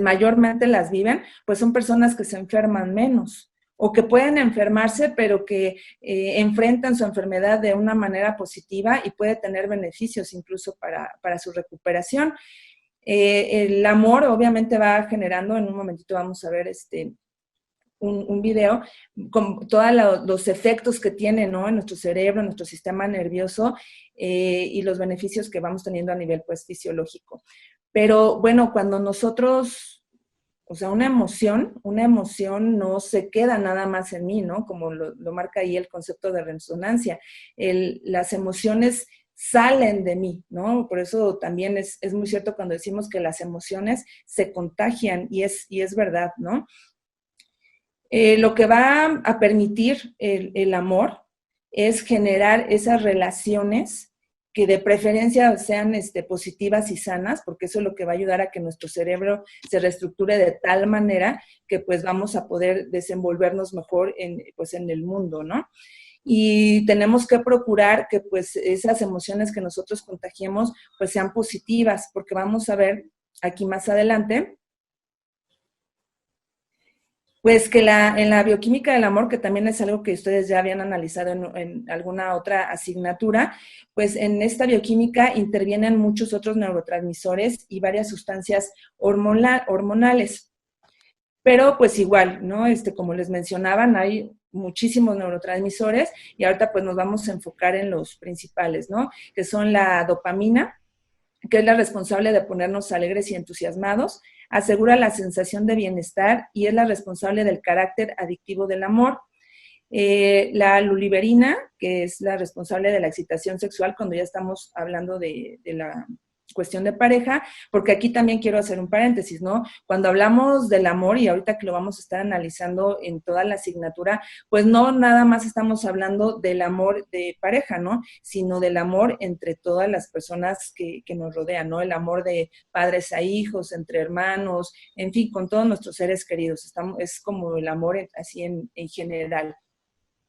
mayormente las viven, pues son personas que se enferman menos o que pueden enfermarse, pero que enfrentan su enfermedad de una manera positiva y puede tener beneficios incluso para su recuperación. El amor obviamente va generando, en un momentito vamos a ver un video con todos los efectos que tiene, ¿no? En nuestro cerebro, en nuestro sistema nervioso y los beneficios que vamos teniendo a nivel pues fisiológico. Pero bueno, cuando nosotros, o sea, una emoción no se queda nada más en mí, ¿no? Como lo marca ahí el concepto de resonancia. Las emociones salen de mí, ¿no? Por eso también es muy cierto cuando decimos que las emociones se contagian y es verdad, ¿no? Lo que va a permitir el amor es generar esas relaciones que de preferencia sean positivas y sanas, porque eso es lo que va a ayudar a que nuestro cerebro se reestructure de tal manera que pues vamos a poder desenvolvernos mejor pues en el mundo, ¿no? Y tenemos que procurar que pues esas emociones que nosotros contagiemos pues sean positivas, porque vamos a ver aquí más adelante pues que en la bioquímica del amor, que también es algo que ustedes ya habían analizado en alguna otra asignatura, pues en esta bioquímica intervienen muchos otros neurotransmisores y varias sustancias hormonales. Pero pues igual, ¿no? Como les mencionaban, hay muchísimos neurotransmisores y ahorita pues nos vamos a enfocar en los principales, ¿no? Que son la dopamina, que es la responsable de ponernos alegres y entusiasmados, asegura la sensación de bienestar y es la responsable del carácter adictivo del amor. La luliverina, que es la responsable de la excitación sexual cuando ya estamos hablando de la cuestión de pareja, porque aquí también quiero hacer un paréntesis, ¿no? Cuando hablamos del amor, y ahorita que lo vamos a estar analizando en toda la asignatura, pues no nada más estamos hablando del amor de pareja, ¿no? Sino del amor entre todas las personas que nos rodean, ¿no? El amor de padres a hijos, entre hermanos, en fin, con todos nuestros seres queridos. Es como el amor así en general.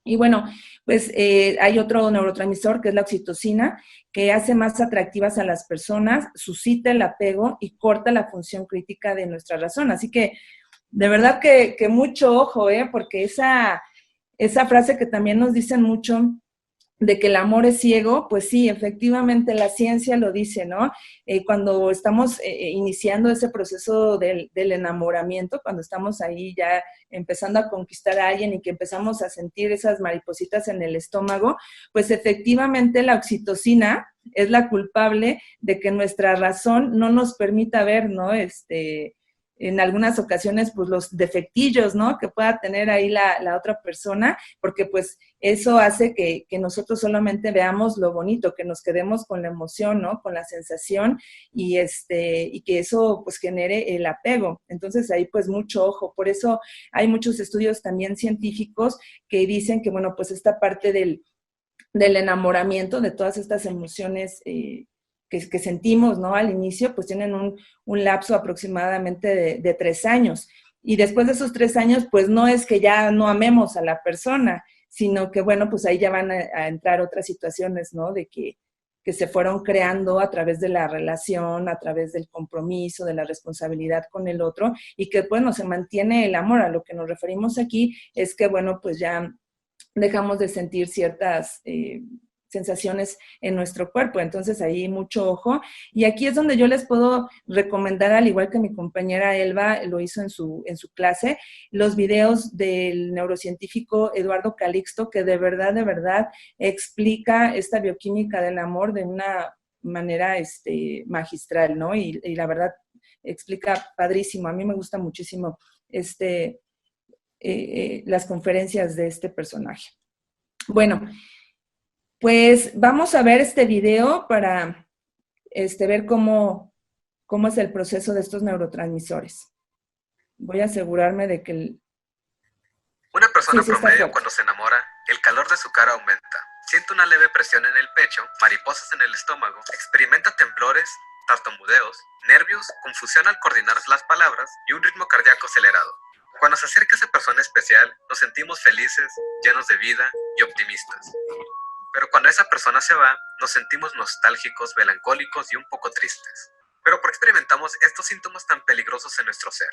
Y bueno, pues hay otro neurotransmisor que es la oxitocina, que hace más atractivas a las personas, suscita el apego y corta la función crítica de nuestra razón. Así que de verdad que mucho ojo, porque esa frase que también nos dicen mucho de que el amor es ciego, pues sí, efectivamente la ciencia lo dice, ¿no? Cuando estamos iniciando ese proceso del enamoramiento, cuando estamos ahí ya empezando a conquistar a alguien y que empezamos a sentir esas maripositas en el estómago, pues efectivamente la oxitocina es la culpable de que nuestra razón no nos permita ver, ¿no? En algunas ocasiones, pues los defectillos, ¿no? Que pueda tener ahí la otra persona, porque pues eso hace que nosotros solamente veamos lo bonito, que nos quedemos con la emoción, ¿no? Con la sensación y que eso pues genere el apego. Entonces ahí pues mucho ojo. Por eso hay muchos estudios también científicos que dicen que, bueno, pues esta parte del enamoramiento, de todas estas emociones que sentimos, ¿no? Al inicio, pues tienen un lapso aproximadamente de 3 años. Y después de esos 3 años, pues no es que ya no amemos a la persona, sino que, bueno, pues ahí ya van a entrar otras situaciones, ¿no? De que se fueron creando a través de la relación, a través del compromiso, de la responsabilidad con el otro, y que, bueno, se mantiene el amor. A lo que nos referimos aquí es que, bueno, pues ya dejamos de sentir ciertas sensaciones en nuestro cuerpo. Entonces ahí mucho ojo. Y aquí es donde yo les puedo recomendar, al igual que mi compañera Elba lo hizo en su clase, los videos del neurocientífico Eduardo Calixto, que de verdad explica esta bioquímica del amor de una manera magistral, ¿no? Y la verdad explica padrísimo. A mí me gusta muchísimo las conferencias de este personaje. Bueno, pues vamos a ver este video para ver cómo es el proceso de estos neurotransmisores. Voy a asegurarme de que Una persona sí está promedio fuerte. cuando se enamora, el calor de su cara aumenta. Siente una leve presión en el pecho, mariposas en el estómago, experimenta temblores, tartamudeos, nervios, confusión al coordinar las palabras y un ritmo cardíaco acelerado. Cuando se acerca esa persona especial, nos sentimos felices, llenos de vida y optimistas. Pero cuando esa persona se va, nos sentimos nostálgicos, melancólicos y un poco tristes. Pero ¿por qué experimentamos estos síntomas tan peligrosos en nuestro ser?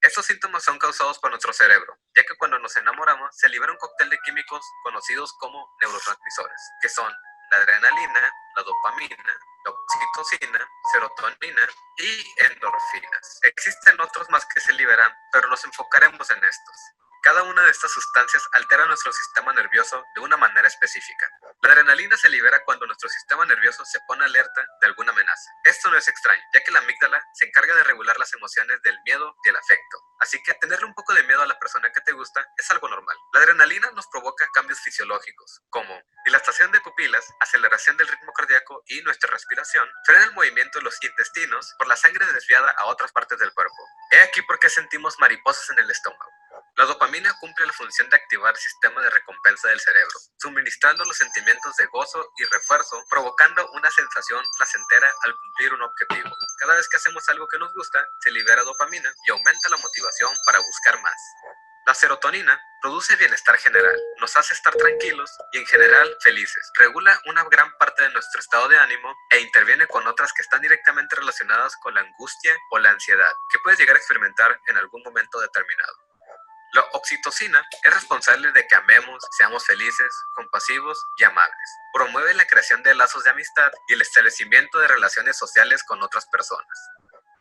Estos síntomas son causados por nuestro cerebro, ya que cuando nos enamoramos se libera un cóctel de químicos conocidos como neurotransmisores, que son la adrenalina, la dopamina, la oxitocina, serotonina y endorfinas. Existen otros más que se liberan, pero nos enfocaremos en estos. Cada una de estas sustancias altera nuestro sistema nervioso de una manera específica. La adrenalina se libera cuando nuestro sistema nervioso se pone alerta de alguna amenaza. Esto no es extraño, ya que la amígdala se encarga de regular las emociones del miedo y el afecto. Así que tenerle un poco de miedo a la persona que te gusta es algo normal. La adrenalina nos provoca cambios fisiológicos, como dilatación de pupilas, aceleración del ritmo cardíaco y nuestra respiración, frena el movimiento de los intestinos por la sangre desviada a otras partes del cuerpo. He aquí por qué sentimos mariposas en el estómago. La dopamina cumple la función de activar el sistema de recompensa del cerebro, suministrando los sentimientos de gozo y refuerzo, provocando una sensación placentera al cumplir un objetivo. Cada vez que hacemos algo que nos gusta, se libera dopamina y aumenta la motivación para buscar más. La serotonina produce bienestar general, nos hace estar tranquilos y en general felices. Regula una gran parte de nuestro estado de ánimo e interviene con otras que están directamente relacionadas con la angustia o la ansiedad, que puedes llegar a experimentar en algún momento determinado. La oxitocina es responsable de que amemos, seamos felices, compasivos y amables. Promueve la creación de lazos de amistad y el establecimiento de relaciones sociales con otras personas.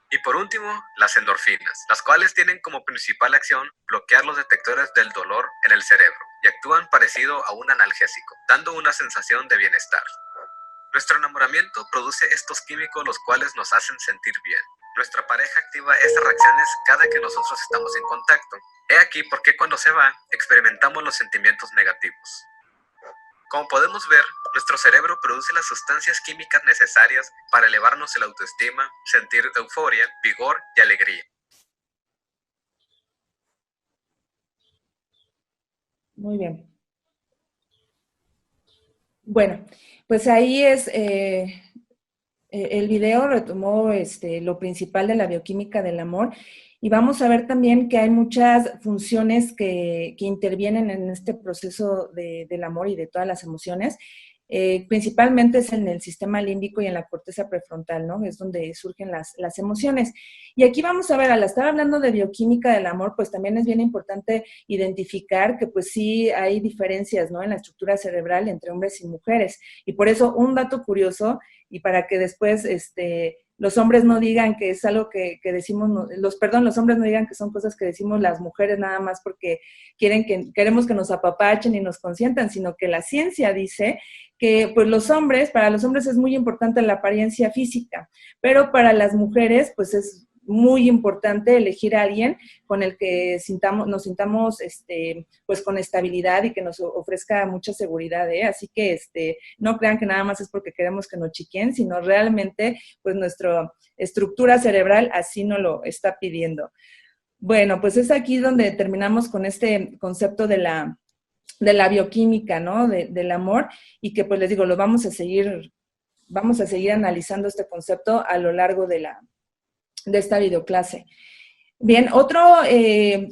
Y por último, las endorfinas, las cuales tienen como principal acción bloquear los detectores del dolor en el cerebro y actúan parecido a un analgésico, dando una sensación de bienestar. Nuestro enamoramiento produce estos químicos los cuales nos hacen sentir bien. Nuestra pareja activa estas reacciones cada que nosotros estamos en contacto. He aquí por qué cuando se va, experimentamos los sentimientos negativos. Como podemos ver, nuestro cerebro produce las sustancias químicas necesarias para elevarnos el autoestima, sentir euforia, vigor y alegría. Muy bien. Bueno, pues ahí es, el video retomó lo principal de la bioquímica del amor y vamos a ver también que hay muchas funciones que intervienen en este proceso del amor y de todas las emociones. Principalmente es en el sistema límbico y en la corteza prefrontal, ¿no? Es donde surgen las emociones. Y aquí vamos a ver, al estar hablando de bioquímica del amor, pues también es bien importante identificar que pues sí hay diferencias, ¿no? En la estructura cerebral entre hombres y mujeres. Y por eso un dato curioso, y para que después los hombres no digan que es algo que decimos, los hombres no digan que son cosas que decimos las mujeres nada más porque queremos que nos apapachen y nos consientan, sino que la ciencia dice que pues para los hombres es muy importante la apariencia física, pero para las mujeres pues es muy importante elegir a alguien con el que nos sintamos pues con estabilidad y que nos ofrezca mucha seguridad, ¿eh? Así que no crean que nada más es porque queremos que nos chiquen, sino realmente pues nuestra estructura cerebral así nos lo está pidiendo. Bueno, pues es aquí donde terminamos con este concepto de la bioquímica, ¿no? Del amor, y que pues les digo, vamos a seguir analizando este concepto a lo largo de esta videoclase. Bien, otro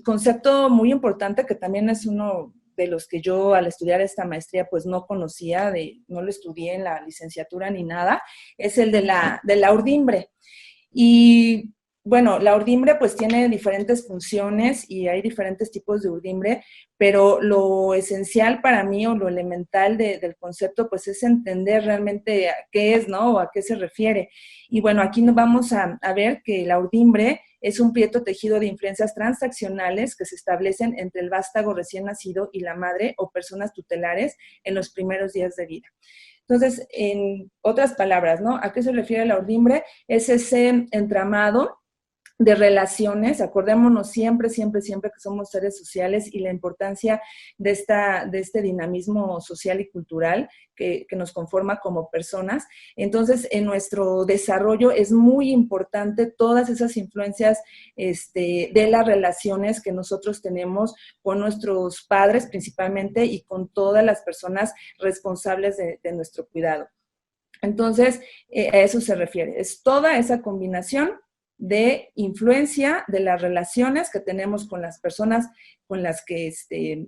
concepto muy importante que también es uno de los que yo al estudiar esta maestría pues no conocía, no lo estudié en la licenciatura ni nada, es el de la urdimbre. Y bueno, la urdimbre pues tiene diferentes funciones y hay diferentes tipos de urdimbre, pero lo esencial para mí o lo elemental del concepto pues es entender realmente qué es, ¿no? O a qué se refiere. Y bueno, aquí nos vamos a ver que la urdimbre es un prieto tejido de inferencias transaccionales que se establecen entre el vástago recién nacido y la madre o personas tutelares en los primeros días de vida. Entonces, en otras palabras, ¿no? ¿A qué se refiere la urdimbre? Es ese entramado de relaciones. Acordémonos siempre, siempre, siempre que somos seres sociales y la importancia de este dinamismo social y cultural que nos conforma como personas. Entonces, en nuestro desarrollo es muy importante todas esas influencias de las relaciones que nosotros tenemos con nuestros padres principalmente y con todas las personas responsables de nuestro cuidado. Entonces, a eso se refiere. Es toda esa combinación de influencia de las relaciones que tenemos con las personas con las que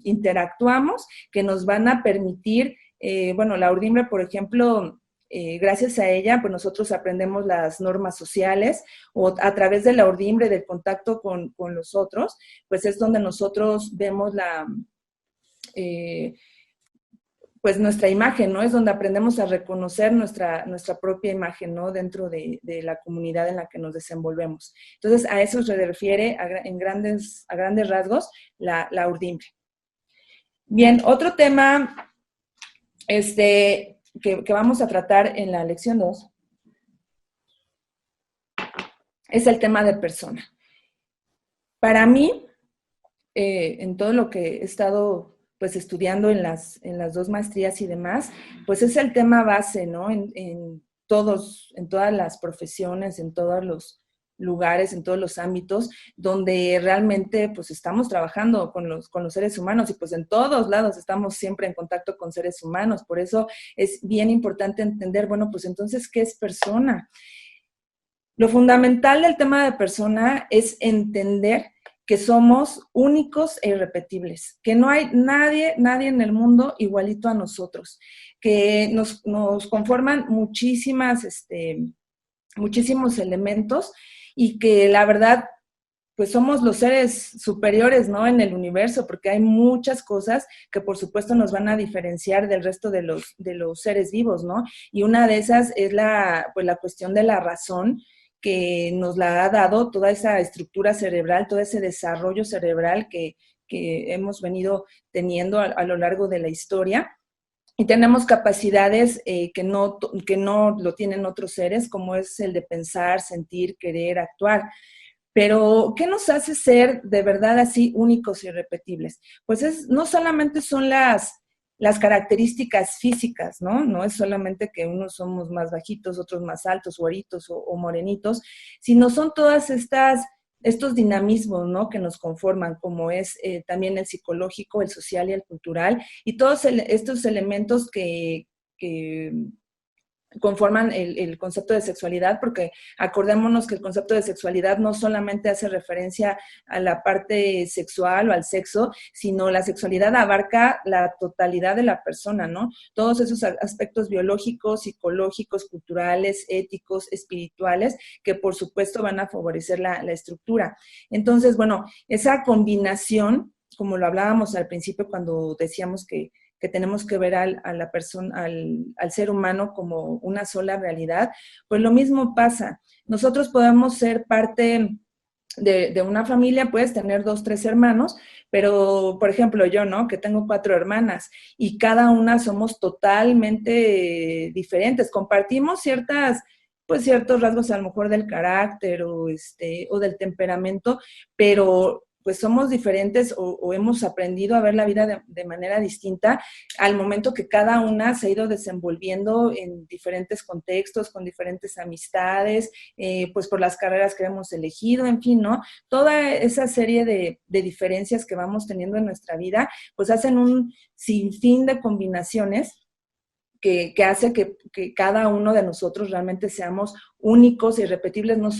interactuamos, que nos van a permitir, bueno, la urdimbre, por ejemplo, gracias a ella, pues nosotros aprendemos las normas sociales, o a través de la urdimbre, del contacto con los otros, pues es donde nosotros vemos pues nuestra imagen, ¿no? Es donde aprendemos a reconocer nuestra propia imagen, ¿no? Dentro de la comunidad en la que nos desenvolvemos. Entonces, a eso se refiere a grandes rasgos la urdimbre. Bien, otro tema que vamos a tratar en la lección 2 es el tema de persona. Para mí, en todo lo que he estado pues estudiando en las 2 maestrías y demás, pues es el tema base, ¿no? En todas las profesiones, en todos los lugares, en todos los ámbitos, donde realmente pues estamos trabajando con los seres humanos, y pues en todos lados estamos siempre en contacto con seres humanos. Por eso es bien importante entender, bueno, pues entonces, ¿qué es persona? Lo fundamental del tema de persona es entender que somos únicos e irrepetibles, que no hay nadie en el mundo igualito a nosotros, que nos conforman muchísimos elementos, y que la verdad, pues somos los seres superiores, ¿no? En el universo, porque hay muchas cosas que por supuesto nos van a diferenciar del resto de los seres vivos, ¿no? Y una de esas es la cuestión de la razón, que nos la ha dado toda esa estructura cerebral, todo ese desarrollo cerebral que hemos venido teniendo a lo largo de la historia. Y tenemos capacidades que no lo tienen otros seres, como es el de pensar, sentir, querer, actuar. Pero, ¿qué nos hace ser de verdad así únicos e irrepetibles? Pues no solamente son las características físicas, ¿no? No es solamente que unos somos más bajitos, otros más altos, güeritos o morenitos, sino son todas estos dinamismos, ¿no? Que nos conforman, como es también el psicológico, el social y el cultural, y todos estos elementos que conforman el concepto de sexualidad, porque acordémonos que el concepto de sexualidad no solamente hace referencia a la parte sexual o al sexo, sino la sexualidad abarca la totalidad de la persona, ¿no? Todos esos aspectos biológicos, psicológicos, culturales, éticos, espirituales, que por supuesto van a favorecer la estructura. Entonces, bueno, esa combinación, como lo hablábamos al principio cuando decíamos que tenemos que ver a la persona, al ser humano como una sola realidad, pues lo mismo pasa. Nosotros podemos ser parte de una familia, puedes tener 2, 3 hermanos, pero, por ejemplo, yo, ¿no? Que tengo 4 hermanas, y cada una somos totalmente diferentes. Compartimos ciertos rasgos a lo mejor del carácter o del temperamento, pero pues somos diferentes o hemos aprendido a ver la vida de manera distinta al momento que cada una se ha ido desenvolviendo en diferentes contextos, con diferentes amistades, pues por las carreras que hemos elegido, en fin, ¿no? Toda esa serie de diferencias que vamos teniendo en nuestra vida, pues hacen un sinfín de combinaciones que hace que cada uno de nosotros realmente seamos únicos e irrepetibles, no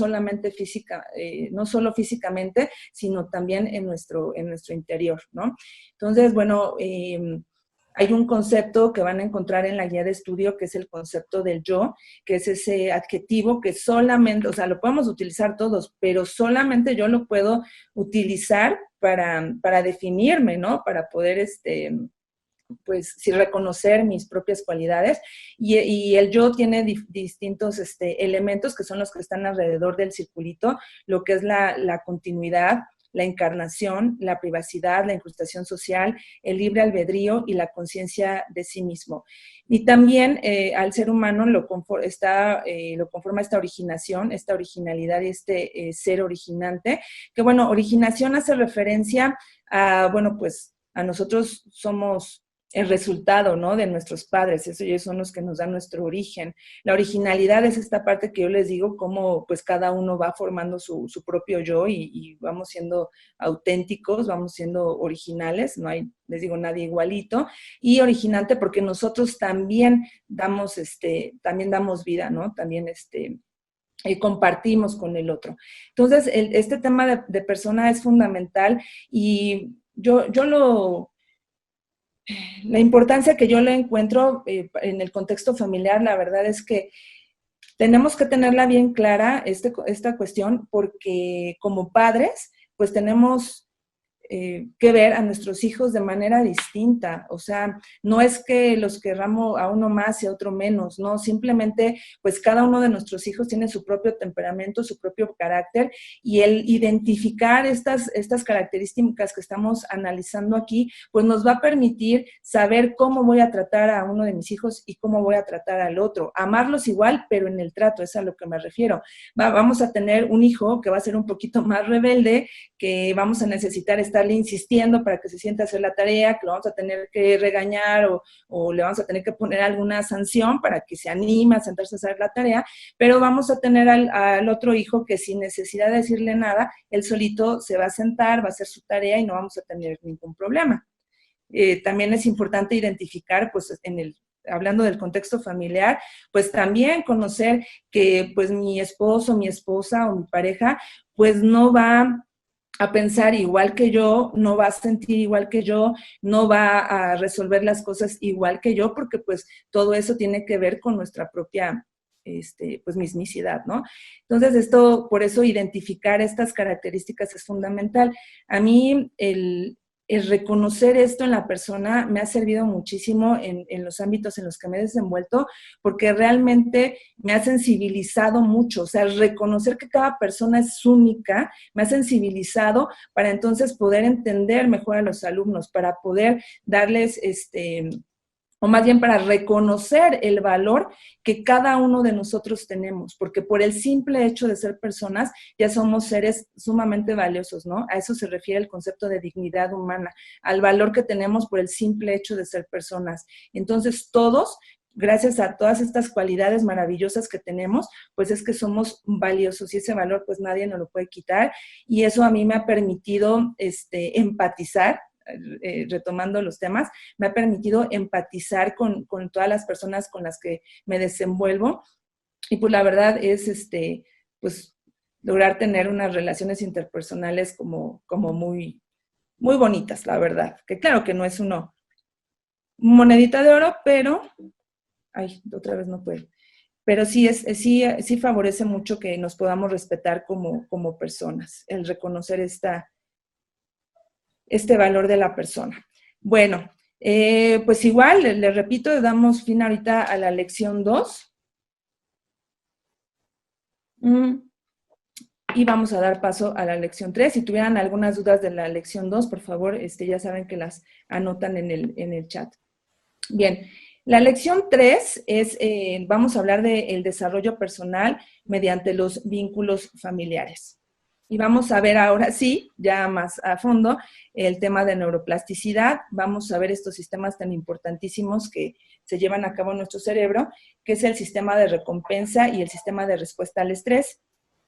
solo físicamente, sino también en nuestro interior, ¿no? Entonces, bueno, hay un concepto que van a encontrar en la guía de estudio, que es el concepto del yo, que es ese adjetivo que solamente, o sea, lo podemos utilizar todos, pero solamente yo lo puedo utilizar para definirme, ¿no? Para poder, pues sí, reconocer mis propias cualidades, y el yo tiene distintos elementos que son los que están alrededor del circulito, lo que es la continuidad, la encarnación, la privacidad, la incrustación social, el libre albedrío y la conciencia de sí mismo. Y también al ser humano lo conforma esta originación, esta originalidad y este ser originante, que bueno, originación hace referencia a, bueno, pues a nosotros somos el resultado, ¿no?, de nuestros padres, ellos son los que nos dan nuestro origen. La originalidad es esta parte que yo les digo, cómo pues cada uno va formando su propio yo y vamos siendo auténticos, vamos siendo originales, no hay, les digo, nadie igualito, y originante porque nosotros también damos vida, ¿no?, también compartimos con el otro. Entonces, este tema de persona es fundamental y la importancia que yo le encuentro en el contexto familiar, la verdad es que tenemos que tenerla bien clara esta cuestión porque como padres, pues tenemos que ver a nuestros hijos de manera distinta. O sea, no es que los querramos a uno más y a otro menos, no, simplemente pues cada uno de nuestros hijos tiene su propio temperamento, su propio carácter, y el identificar estas características que estamos analizando aquí, pues nos va a permitir saber cómo voy a tratar a uno de mis hijos y cómo voy a tratar al otro. Amarlos igual, pero en el trato, es a lo que me refiero. Vamos a tener un hijo que va a ser un poquito más rebelde, que vamos a necesitar estarle insistiendo para que se sienta a hacer la tarea, que lo vamos a tener que regañar o le vamos a tener que poner alguna sanción para que se anime a sentarse a hacer la tarea, pero vamos a tener al otro hijo que sin necesidad de decirle nada, él solito se va a sentar, va a hacer su tarea y no vamos a tener ningún problema. También es importante identificar, pues hablando del contexto familiar, pues también conocer que pues mi esposo, mi esposa o mi pareja, pues no va a pensar igual que yo, no va a sentir igual que yo, no va a resolver las cosas igual que yo, porque pues todo eso tiene que ver con nuestra propia pues mismicidad, ¿no? Entonces por eso identificar estas características es fundamental. A mí el reconocer esto en la persona me ha servido muchísimo en los ámbitos en los que me he desenvuelto, porque realmente me ha sensibilizado mucho. O sea, reconocer que cada persona es única me ha sensibilizado para entonces poder entender mejor a los alumnos, para poder darles o más bien para reconocer el valor que cada uno de nosotros tenemos, porque por el simple hecho de ser personas ya somos seres sumamente valiosos, ¿no? A eso se refiere el concepto de dignidad humana, al valor que tenemos por el simple hecho de ser personas. Entonces todos, gracias a todas estas cualidades maravillosas que tenemos, pues es que somos valiosos y ese valor pues nadie nos lo puede quitar, y eso a mí me ha permitido empatizar. Retomando los temas, me ha permitido empatizar con todas las personas con las que me desenvuelvo, y pues la verdad es pues lograr tener unas relaciones interpersonales como muy, muy bonitas, la verdad, que claro que no es monedita de oro, pero otra vez no puedo, pero sí favorece mucho que nos podamos respetar como personas, el reconocer este valor de la persona. Bueno, pues igual, le repito, damos fin ahorita a la lección 2. Y vamos a dar paso a la lección 3. Si tuvieran algunas dudas de la lección 2, por favor, ya saben que las anotan en el chat. Bien, la lección 3 vamos a hablar del desarrollo personal mediante los vínculos familiares. Y vamos a ver ahora sí, ya más a fondo, el tema de neuroplasticidad. Vamos a ver estos sistemas tan importantísimos que se llevan a cabo en nuestro cerebro, que es el sistema de recompensa y el sistema de respuesta al estrés.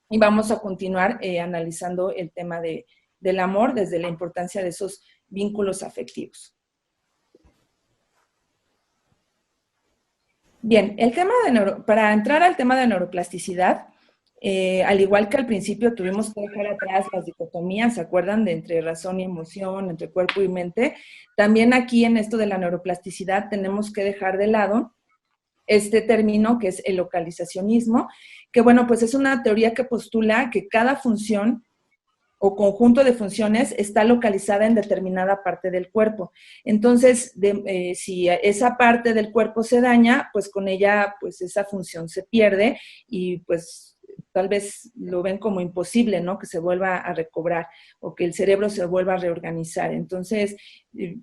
Y vamos a continuar analizando el tema del amor desde la importancia de esos vínculos afectivos. Bien, para entrar al tema de neuroplasticidad, al igual que al principio tuvimos que dejar atrás las dicotomías, ¿se acuerdan? De entre razón y emoción, entre cuerpo y mente. También aquí en esto de la neuroplasticidad tenemos que dejar de lado este término que es el localizacionismo, que bueno, pues es una teoría que postula que cada función o conjunto de funciones está localizada en determinada parte del cuerpo. Entonces, si esa parte del cuerpo se daña, pues con ella, pues esa función se pierde y pues tal vez lo ven como imposible, ¿no? Que se vuelva a recobrar o que el cerebro se vuelva a reorganizar. Entonces,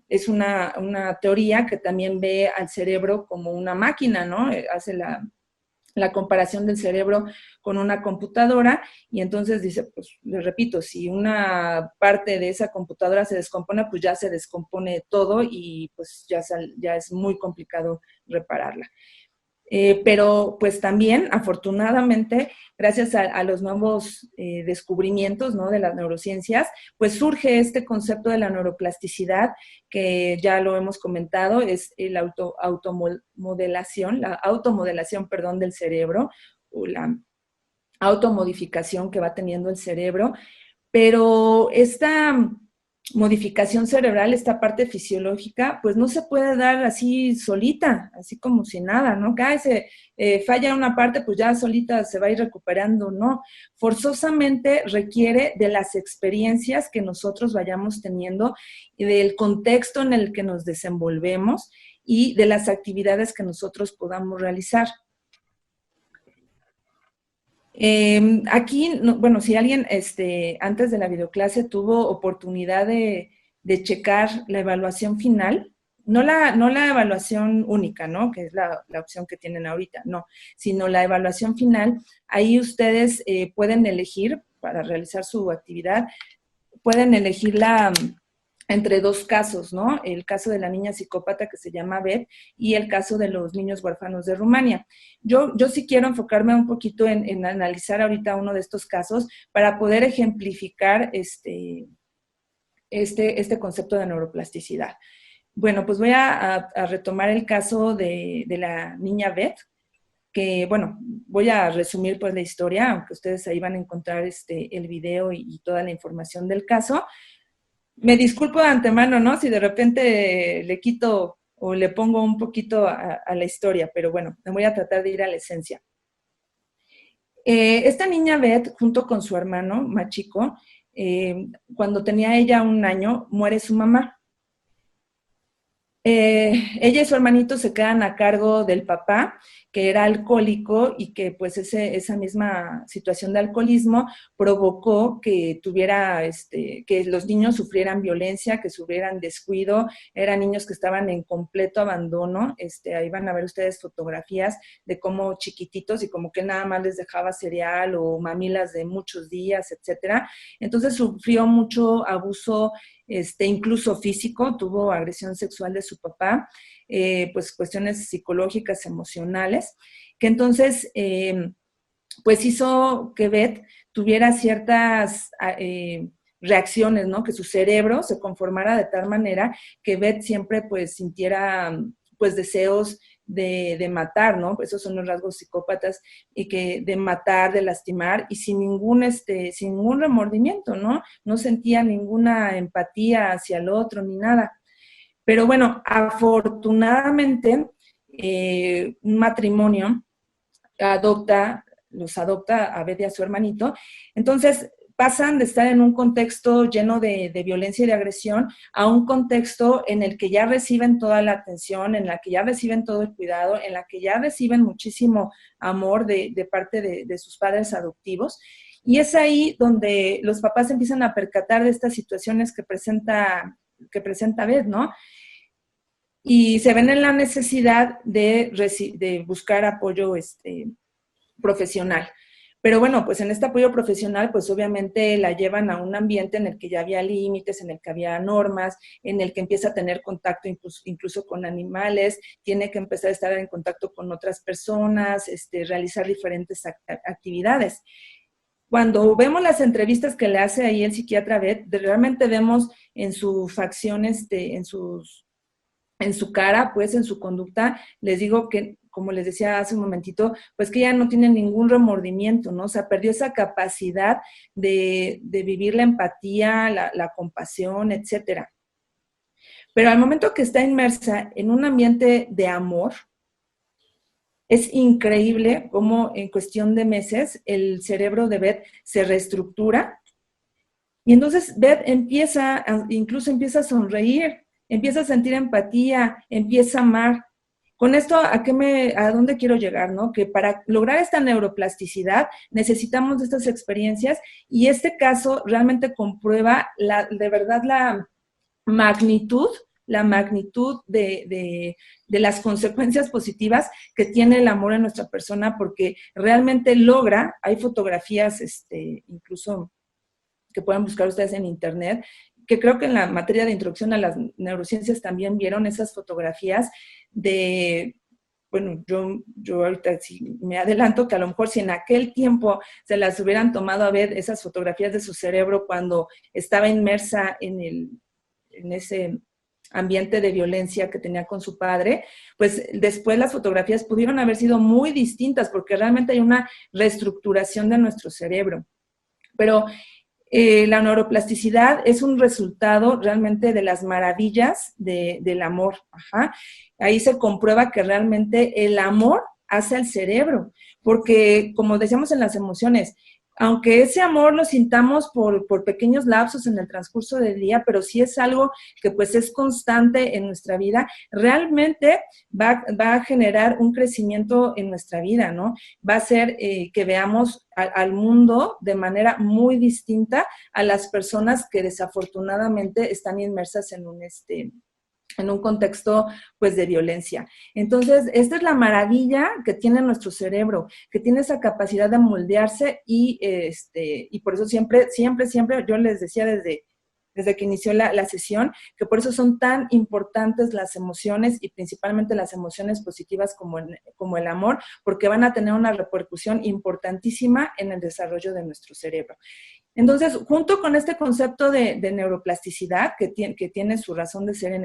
es una teoría que también ve al cerebro como una máquina, ¿no? Hace la comparación del cerebro con una computadora y entonces dice, pues le repito, si una parte de esa computadora se descompone, pues ya se descompone todo y pues ya es muy complicado repararla. Pero pues también, afortunadamente, gracias a los nuevos descubrimientos, ¿no?, de las neurociencias, pues surge este concepto de la neuroplasticidad, que ya lo hemos comentado, es la automodelación, perdón, del cerebro, o la automodificación que va teniendo el cerebro, pero esta modificación cerebral, esta parte fisiológica, pues no se puede dar así solita, así como si nada, ¿no? Que se falla una parte, pues ya solita se va a ir recuperando, no. Forzosamente requiere de las experiencias que nosotros vayamos teniendo y del contexto en el que nos desenvolvemos y de las actividades que nosotros podamos realizar. Aquí, bueno, si alguien antes de la videoclase tuvo oportunidad de checar la evaluación final, no la evaluación única, ¿no?, que es la opción que tienen ahorita, no, sino la evaluación final, ahí ustedes pueden elegir, para realizar su actividad, pueden elegirla entre dos casos, ¿no? El caso de la niña psicópata que se llama Beth y el caso de los niños huérfanos de Rumania. Yo sí quiero enfocarme un poquito en analizar ahorita uno de estos casos para poder ejemplificar este concepto de neuroplasticidad. Bueno, pues voy a retomar el caso de la niña Beth, que, bueno, voy a resumir pues la historia, aunque ustedes ahí van a encontrar el video y toda la información del caso. Me disculpo de antemano, ¿no?, si de repente le quito o le pongo un poquito a la historia, pero bueno, me voy a tratar de ir a la esencia. Esta niña Beth, junto con su hermano más chico, cuando tenía ella 1 año, muere su mamá. Ella y su hermanito se quedan a cargo del papá, que era alcohólico y que pues esa misma situación de alcoholismo provocó que que los niños sufrieran violencia, que sufrieran descuido, eran niños que estaban en completo abandono, ahí van a ver ustedes fotografías de cómo chiquititos y como que nada más les dejaba cereal o mamilas de muchos días, etcétera. Entonces sufrió mucho abuso, incluso físico, tuvo agresión sexual de su papá, pues cuestiones psicológicas, emocionales, que entonces pues hizo que Beth tuviera ciertas reacciones, ¿no?, que su cerebro se conformara de tal manera que Beth siempre pues sintiera pues deseos de matar, ¿no? Esos son los rasgos psicópatas, y que de matar, de lastimar, y sin ningún remordimiento, ¿no? No sentía ninguna empatía hacia el otro, ni nada. Pero bueno, afortunadamente, un matrimonio los adopta a Beth y a su hermanito. Entonces, pasan de estar en un contexto lleno de violencia y de agresión a un contexto en el que ya reciben toda la atención, en la que ya reciben todo el cuidado, en la que ya reciben muchísimo amor de parte de sus padres adoptivos. Y es ahí donde los papás empiezan a percatar de estas situaciones que presenta Beth, ¿no? Y se ven en la necesidad de buscar apoyo profesional. Pero bueno, pues en este apoyo profesional, pues obviamente la llevan a un ambiente en el que ya había límites, en el que había normas, en el que empieza a tener contacto incluso con animales, tiene que empezar a estar en contacto con otras personas, realizar diferentes actividades. Cuando vemos las entrevistas que le hace ahí el psiquiatra a Beth, realmente vemos en su facción, en su cara, pues en su conducta, les digo que, como les decía hace un momentito, pues que ella no tiene ningún remordimiento, ¿no? O sea, perdió esa capacidad de vivir la empatía, la compasión, etcétera. Pero al momento que está inmersa en un ambiente de amor, es increíble cómo en cuestión de meses el cerebro de Beth se reestructura y entonces Beth incluso empieza a sonreír, empieza a sentir empatía, empieza a amar. Con esto, ¿a dónde quiero llegar, no? Que para lograr esta neuroplasticidad necesitamos de estas experiencias, y este caso realmente comprueba de verdad la magnitud de las consecuencias positivas que tiene el amor en nuestra persona, porque realmente logra, hay fotografías, incluso que pueden buscar ustedes en internet, que creo que en la materia de introducción a las neurociencias también vieron esas fotografías bueno, yo ahorita sí me adelanto que a lo mejor si en aquel tiempo se las hubieran tomado a ver esas fotografías de su cerebro cuando estaba inmersa en ese ambiente de violencia que tenía con su padre, pues después las fotografías pudieron haber sido muy distintas, porque realmente hay una reestructuración de nuestro cerebro. Pero la neuroplasticidad es un resultado realmente de las maravillas del amor. Ajá. Ahí se comprueba que realmente el amor hace al cerebro, porque como decíamos en las emociones, aunque ese amor lo sintamos por pequeños lapsos en el transcurso del día, pero si es algo que pues es constante en nuestra vida, realmente va a generar un crecimiento en nuestra vida, ¿no? Va a hacer que veamos al mundo de manera muy distinta a las personas que desafortunadamente están inmersas en un contexto, pues, de violencia. Entonces, esta es la maravilla que tiene nuestro cerebro, que tiene esa capacidad de moldearse y por eso siempre, yo les decía desde que inició la sesión, que por eso son tan importantes las emociones y principalmente las emociones positivas como el amor, porque van a tener una repercusión importantísima en el desarrollo de nuestro cerebro. Entonces, junto con este concepto de neuroplasticidad, que tiene su razón de ser en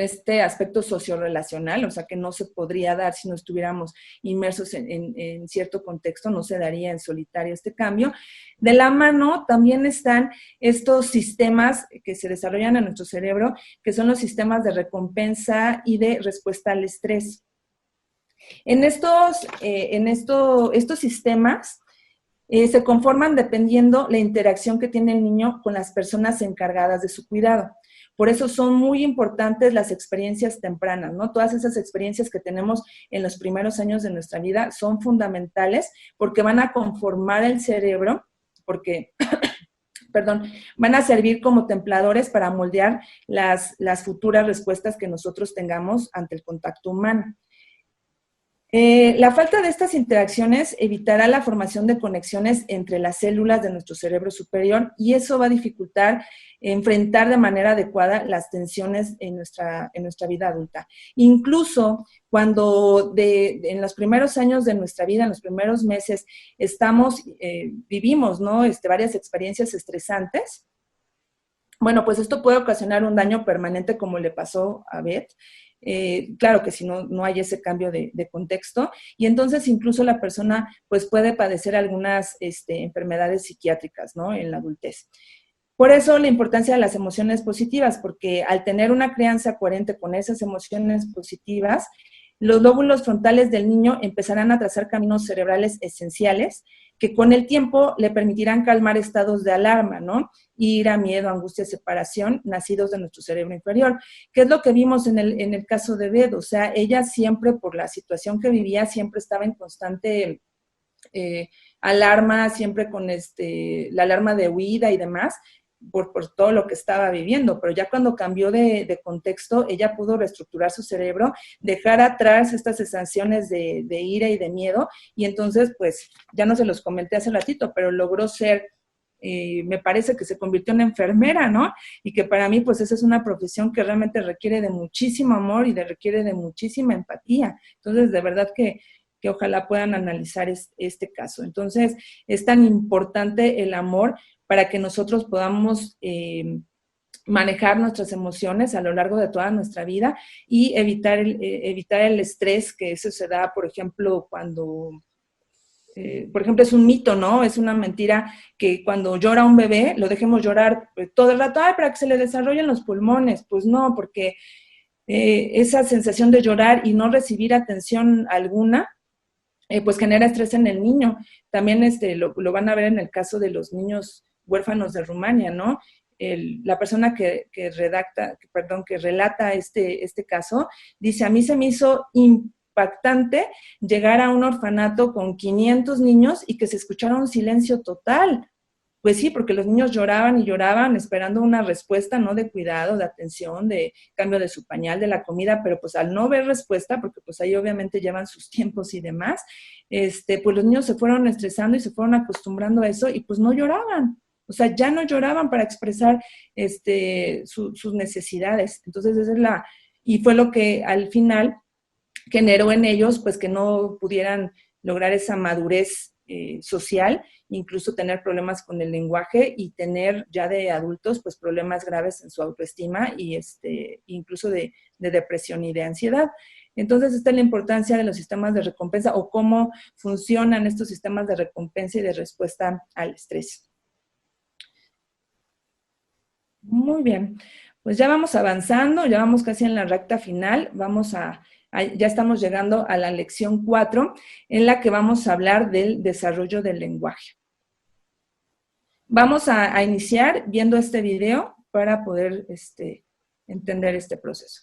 este aspecto sociorrelacional, o sea, que no se podría dar si no estuviéramos inmersos en cierto contexto, no se daría en solitario este cambio. De la mano también están estos sistemas que se desarrollan en nuestro cerebro, que son los sistemas de recompensa y de respuesta al estrés. Estos sistemas se conforman dependiendo la interacción que tiene el niño con las personas encargadas de su cuidado. Por eso son muy importantes las experiencias tempranas, ¿no? Todas esas experiencias que tenemos en los primeros años de nuestra vida son fundamentales porque van a conformar el cerebro, porque, van a servir como templadores para moldear las futuras respuestas que nosotros tengamos ante el contacto humano. La falta de estas interacciones evitará la formación de conexiones entre las células de nuestro cerebro superior, y eso va a dificultar enfrentar de manera adecuada las tensiones en nuestra vida adulta. Incluso cuando en los primeros años de nuestra vida, en los primeros meses, vivimos, ¿no? Varias experiencias estresantes. Bueno, pues esto puede ocasionar un daño permanente como le pasó a Beth. Claro que si no hay ese cambio de contexto, y entonces incluso la persona pues puede padecer algunas enfermedades psiquiátricas, ¿no? En la adultez. Por eso la importancia de las emociones positivas, porque al tener una crianza coherente con esas emociones positivas, los lóbulos frontales del niño empezarán a trazar caminos cerebrales esenciales que con el tiempo le permitirán calmar estados de alarma, ¿no? Ira, miedo, angustia, separación, nacidos de nuestro cerebro inferior. ¿Qué es lo que vimos en el caso de Beth? O sea, ella siempre, por la situación que vivía, siempre estaba en constante alarma, siempre con la alarma de huida y demás, por todo lo que estaba viviendo, pero ya cuando cambió de contexto, ella pudo reestructurar su cerebro, dejar atrás estas sensaciones de ira y de miedo, y entonces, pues, ya no se los comenté hace ratito, pero logró ser, me parece que se convirtió en enfermera, ¿no? Y que para mí, pues, esa es una profesión que realmente requiere de muchísimo amor y requiere de muchísima empatía. Entonces, de verdad que ojalá puedan analizar este caso. Entonces, es tan importante el amor para que nosotros podamos manejar nuestras emociones a lo largo de toda nuestra vida y evitar el estrés, que eso se da, por ejemplo, cuando, por ejemplo, es un mito, ¿no? Es una mentira que cuando llora un bebé, lo dejemos llorar todo el rato, para que se le desarrollen los pulmones. Pues no, porque esa sensación de llorar y no recibir atención alguna, pues genera estrés en el niño. También lo van a ver en el caso de los niños huérfanos de Rumania, ¿no? la persona que relata este caso, dice, a mí se me hizo impactante llegar a un orfanato con 500 niños y que se escuchara un silencio total. Pues sí, porque los niños lloraban y lloraban esperando una respuesta, ¿no? De cuidado, de atención, de cambio de su pañal, de la comida, pero pues al no ver respuesta, porque pues ahí obviamente llevan sus tiempos y demás, pues los niños se fueron estresando y se fueron acostumbrando a eso y pues no lloraban. O sea, ya no lloraban para expresar sus necesidades. Entonces, y fue lo que al final generó en ellos, pues que no pudieran lograr esa madurez social, incluso tener problemas con el lenguaje y tener ya de adultos, pues problemas graves en su autoestima y incluso de depresión y de ansiedad. Entonces, esta es la importancia de los sistemas de recompensa o cómo funcionan estos sistemas de recompensa y de respuesta al estrés. Muy bien, pues ya vamos avanzando, ya vamos casi en la recta final, ya estamos llegando a la lección 4, en la que vamos a hablar del desarrollo del lenguaje. Vamos a iniciar viendo este video para poder entender este proceso.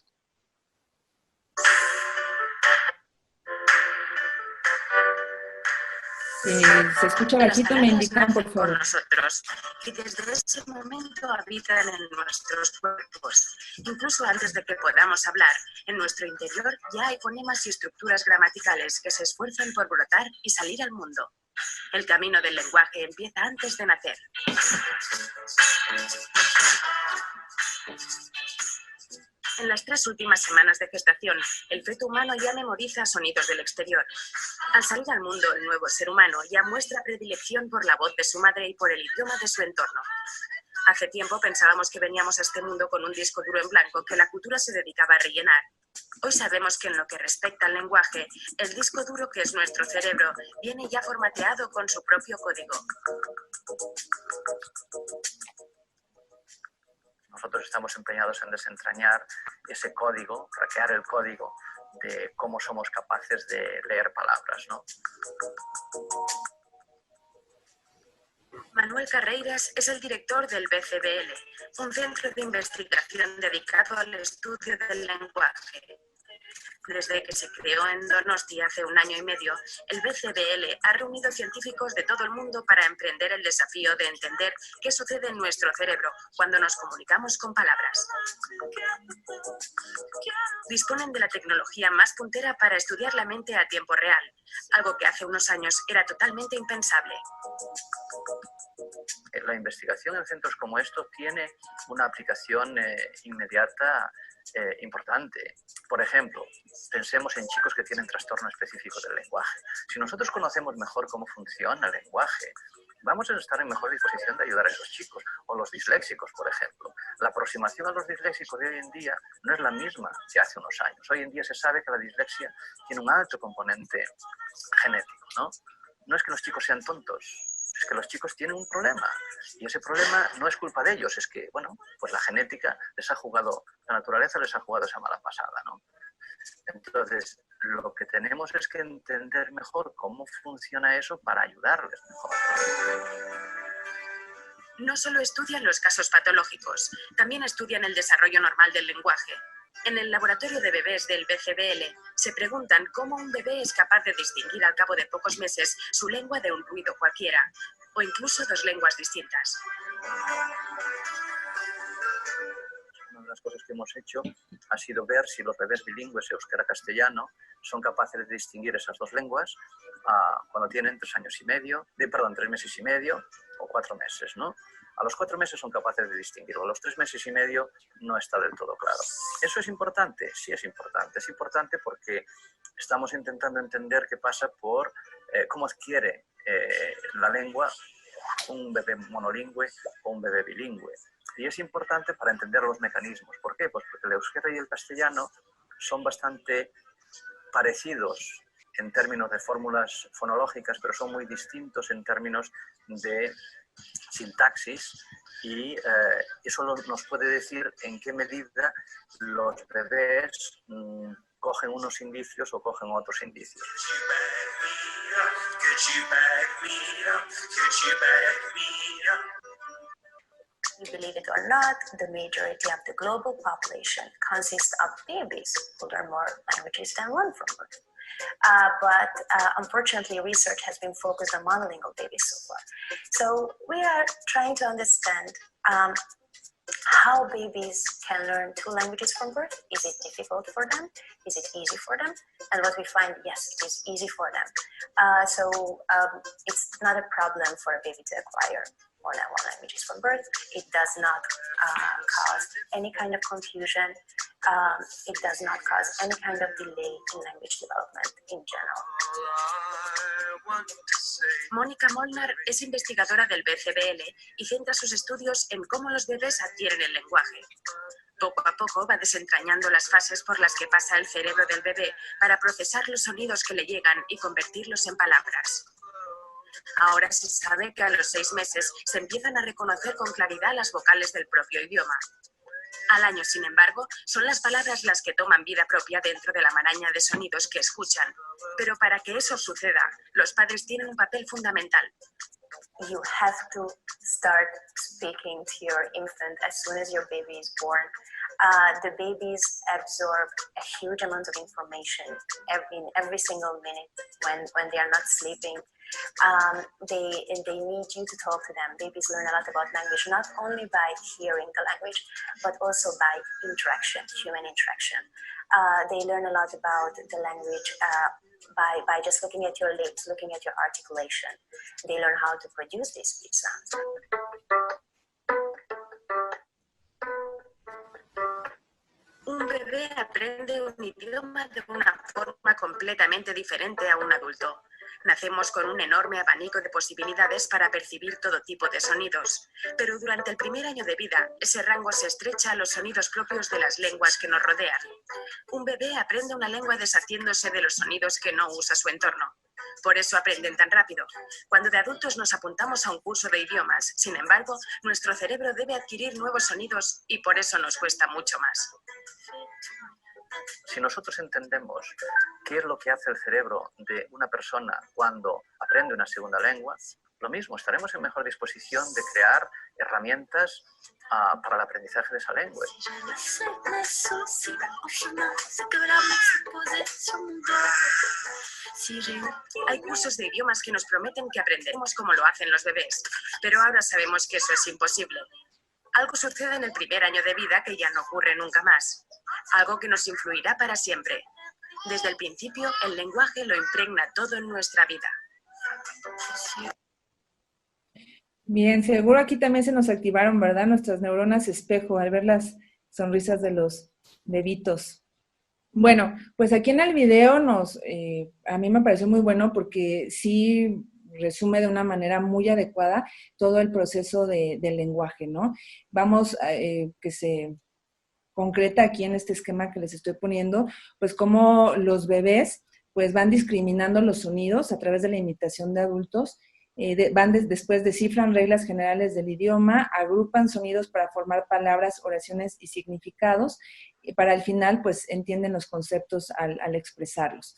Se escucha bajito, me indican, por favor. Con nosotros y desde ese momento habitan en nuestros cuerpos. Incluso antes de que podamos hablar, en nuestro interior ya hay fonemas y estructuras gramaticales que se esfuerzan por brotar y salir al mundo. El camino del lenguaje empieza antes de nacer. En las 3 últimas semanas de gestación, el feto humano ya memoriza sonidos del exterior. Al salir al mundo, el nuevo ser humano ya muestra predilección por la voz de su madre y por el idioma de su entorno. Hace tiempo pensábamos que veníamos a este mundo con un disco duro en blanco que la cultura se dedicaba a rellenar. Hoy sabemos que en lo que respecta al lenguaje, el disco duro que es nuestro cerebro viene ya formateado con su propio código. Nosotros estamos empeñados en desentrañar ese código, craquear el código de cómo somos capaces de leer palabras, ¿no? Manuel Carreiras es el director del BCBL, un centro de investigación dedicado al estudio del lenguaje. Desde que se creó en Donosti hace 1 año y medio, el BCBL ha reunido científicos de todo el mundo para emprender el desafío de entender qué sucede en nuestro cerebro cuando nos comunicamos con palabras. Disponen de la tecnología más puntera para estudiar la mente a tiempo real, algo que hace unos años era totalmente impensable. La investigación en centros como estos tiene una aplicación inmediata importante. Por ejemplo, pensemos en chicos que tienen trastorno específico del lenguaje. Si nosotros conocemos mejor cómo funciona el lenguaje, vamos a estar en mejor disposición de ayudar a esos chicos. O los disléxicos, por ejemplo. La aproximación a los disléxicos de hoy en día no es la misma que hace unos años. Hoy en día se sabe que la dislexia tiene un alto componente genético, ¿no? No es que los chicos sean tontos, es que los chicos tienen un problema y ese problema no es culpa de ellos, es que, bueno, pues la genética les ha jugado, la naturaleza les ha jugado esa mala pasada, ¿no? Entonces, lo que tenemos es que entender mejor cómo funciona eso para ayudarles mejor. No solo estudian los casos patológicos, también estudian el desarrollo normal del lenguaje. En el laboratorio de bebés del BCBL se preguntan cómo un bebé es capaz de distinguir al cabo de pocos meses su lengua de un ruido cualquiera, o incluso 2 lenguas distintas. Una de las cosas que hemos hecho ha sido ver si los bebés bilingües euskera-castellano son capaces de distinguir esas 2 lenguas cuando tienen 3 meses y medio o 4 meses, ¿no? A los 4 meses son capaces de distinguirlo, a los 3 meses y medio no está del todo claro. ¿Eso es importante? Sí, es importante. Es importante porque estamos intentando entender qué pasa por cómo adquiere la lengua un bebé monolingüe o un bebé bilingüe. Y es importante para entender los mecanismos. ¿Por qué? Pues porque el euskera y el castellano son bastante parecidos en términos de fórmulas fonológicas, pero son muy distintos en términos de sintaxis y eso nos puede decir en qué medida los bebés cogen unos indicios o cogen otros indicios. You believe it or not, the majority of the global population consists of babies who learn more languages than one from birth. But unfortunately, research has been focused on monolingual babies so far. So we are trying to understand how babies can learn 2 languages from birth. Is it difficult for them? Is it easy for them? And what we find, yes, it is easy for them. So it's not a problem for a baby to acquire more than 1 language from birth. It does not cause any kind of confusion. It does not cause any kind of delay in language development in general. Mónica Molnar es investigadora del BCBL y centra sus estudios en cómo los bebés adquieren el lenguaje. Poco a poco va desentrañando las fases por las que pasa el cerebro del bebé para procesar los sonidos que le llegan y convertirlos en palabras. Ahora se sabe que a los 6 meses se empiezan a reconocer con claridad las vocales del propio idioma. Al año, sin embargo, son las palabras las que toman vida propia dentro de la maraña de sonidos que escuchan. Pero para que eso suceda, los padres tienen un papel fundamental. You have to start speaking to your infant as soon as your baby is born. The babies absorb a huge amount of information in every single minute when they are not sleeping. They need you to talk to them. Babies learn a lot about language, not only by hearing the language, but also by interaction, human interaction. They learn a lot about the language by just looking at your lips, looking at your articulation. They learn how to produce these speech sounds. Un bebé aprende un idioma de una forma completamente diferente a un adulto. Nacemos con un enorme abanico de posibilidades para percibir todo tipo de sonidos, pero durante el primer año de vida, ese rango se estrecha a los sonidos propios de las lenguas que nos rodean. Un bebé aprende una lengua deshaciéndose de los sonidos que no usa su entorno. Por eso aprenden tan rápido. Cuando de adultos nos apuntamos a un curso de idiomas, sin embargo, nuestro cerebro debe adquirir nuevos sonidos y por eso nos cuesta mucho más. Si nosotros entendemos qué es lo que hace el cerebro de una persona cuando aprende una segunda lengua, lo mismo, estaremos en mejor disposición de crear herramientas para el aprendizaje de esa lengua. Hay cursos de idiomas que nos prometen que aprenderemos como lo hacen los bebés, pero ahora sabemos que eso es imposible. Algo sucede en el primer año de vida que ya no ocurre nunca más. Algo que nos influirá para siempre. Desde el principio, el lenguaje lo impregna todo en nuestra vida. Bien, seguro aquí también se nos activaron, ¿verdad? Nuestras neuronas espejo al ver las sonrisas de los bebitos. Bueno, pues aquí en el video a mí me pareció muy bueno porque sí resume de una manera muy adecuada todo el proceso del lenguaje, ¿no? Vamos, que se concreta aquí en este esquema que les estoy poniendo, pues cómo los bebés pues van discriminando los sonidos a través de la imitación de adultos, después descifran reglas generales del idioma, agrupan sonidos para formar palabras, oraciones y significados, y para el final pues entienden los conceptos al expresarlos.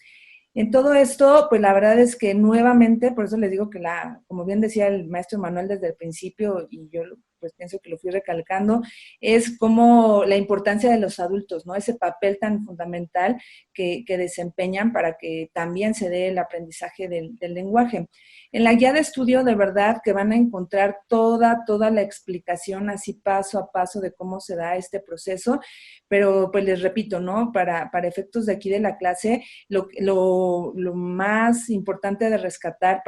En todo esto, pues la verdad es que nuevamente, por eso les digo que como bien decía el maestro Manuel desde el principio, y yo pues pienso que lo fui recalcando, es como la importancia de los adultos, ¿no? Ese papel tan fundamental que desempeñan para que también se dé el aprendizaje del lenguaje. En la guía de estudio, de verdad, que van a encontrar toda la explicación así paso a paso de cómo se da este proceso, pero pues les repito, ¿no? Para efectos de aquí de la clase, lo más importante de rescatar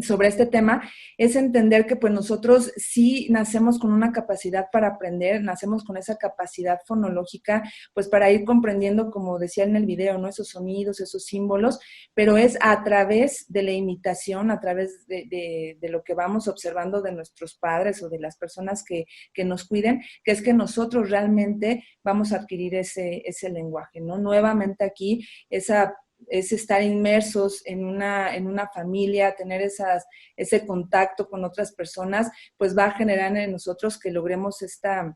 sobre este tema es entender que pues nosotros sí nacemos con una capacidad para aprender, nacemos con esa capacidad fonológica, pues para ir comprendiendo, como decía en el video, ¿no? Esos sonidos, esos símbolos, pero es a través de la imitación, a través de lo que vamos observando de nuestros padres o de las personas que nos cuiden, que es que nosotros realmente vamos a adquirir ese lenguaje, ¿no? Nuevamente aquí es estar inmersos en una familia, tener ese contacto con otras personas, pues va a generar en nosotros que logremos esta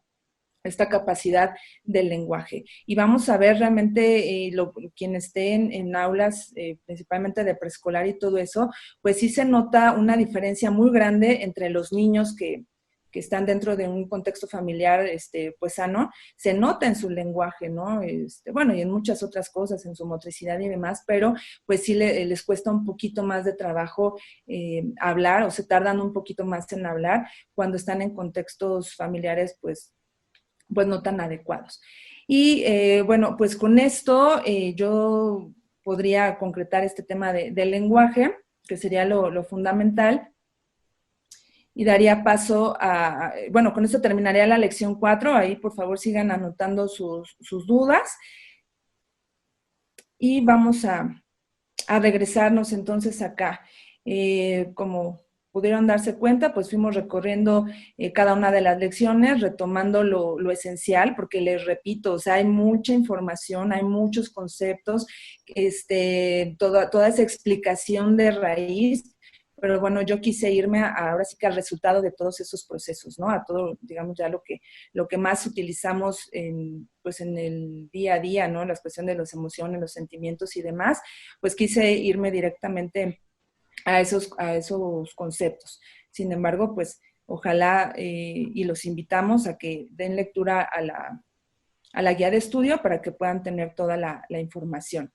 capacidad del lenguaje. Y vamos a ver realmente quien esté en aulas, principalmente de preescolar y todo eso, pues sí se nota una diferencia muy grande entre los niños que que están dentro de un contexto familiar pues sano, se nota en su lenguaje, ¿no? Bueno, y en muchas otras cosas, en su motricidad y demás, pero pues sí les cuesta un poquito más de trabajo hablar, o se tardan un poquito más en hablar cuando están en contextos familiares pues no tan adecuados. Y bueno, pues con esto yo podría concretar este tema del lenguaje, que sería lo fundamental, y daría paso a, bueno, con esto terminaría la lección 4, ahí por favor sigan anotando sus dudas, y vamos a regresarnos entonces acá. Como pudieron darse cuenta, pues fuimos recorriendo cada una de las lecciones, retomando lo esencial, porque les repito, o sea, hay mucha información, hay muchos conceptos, toda esa explicación de raíz, pero bueno, yo quise irme ahora sí que al resultado de todos esos procesos, ¿no? A todo, digamos, ya lo que más utilizamos pues en el día a día, ¿no? La cuestión de las emociones, los sentimientos y demás, pues quise irme directamente a esos conceptos. Sin embargo, pues ojalá y los invitamos a que den lectura a la guía de estudio para que puedan tener toda la información.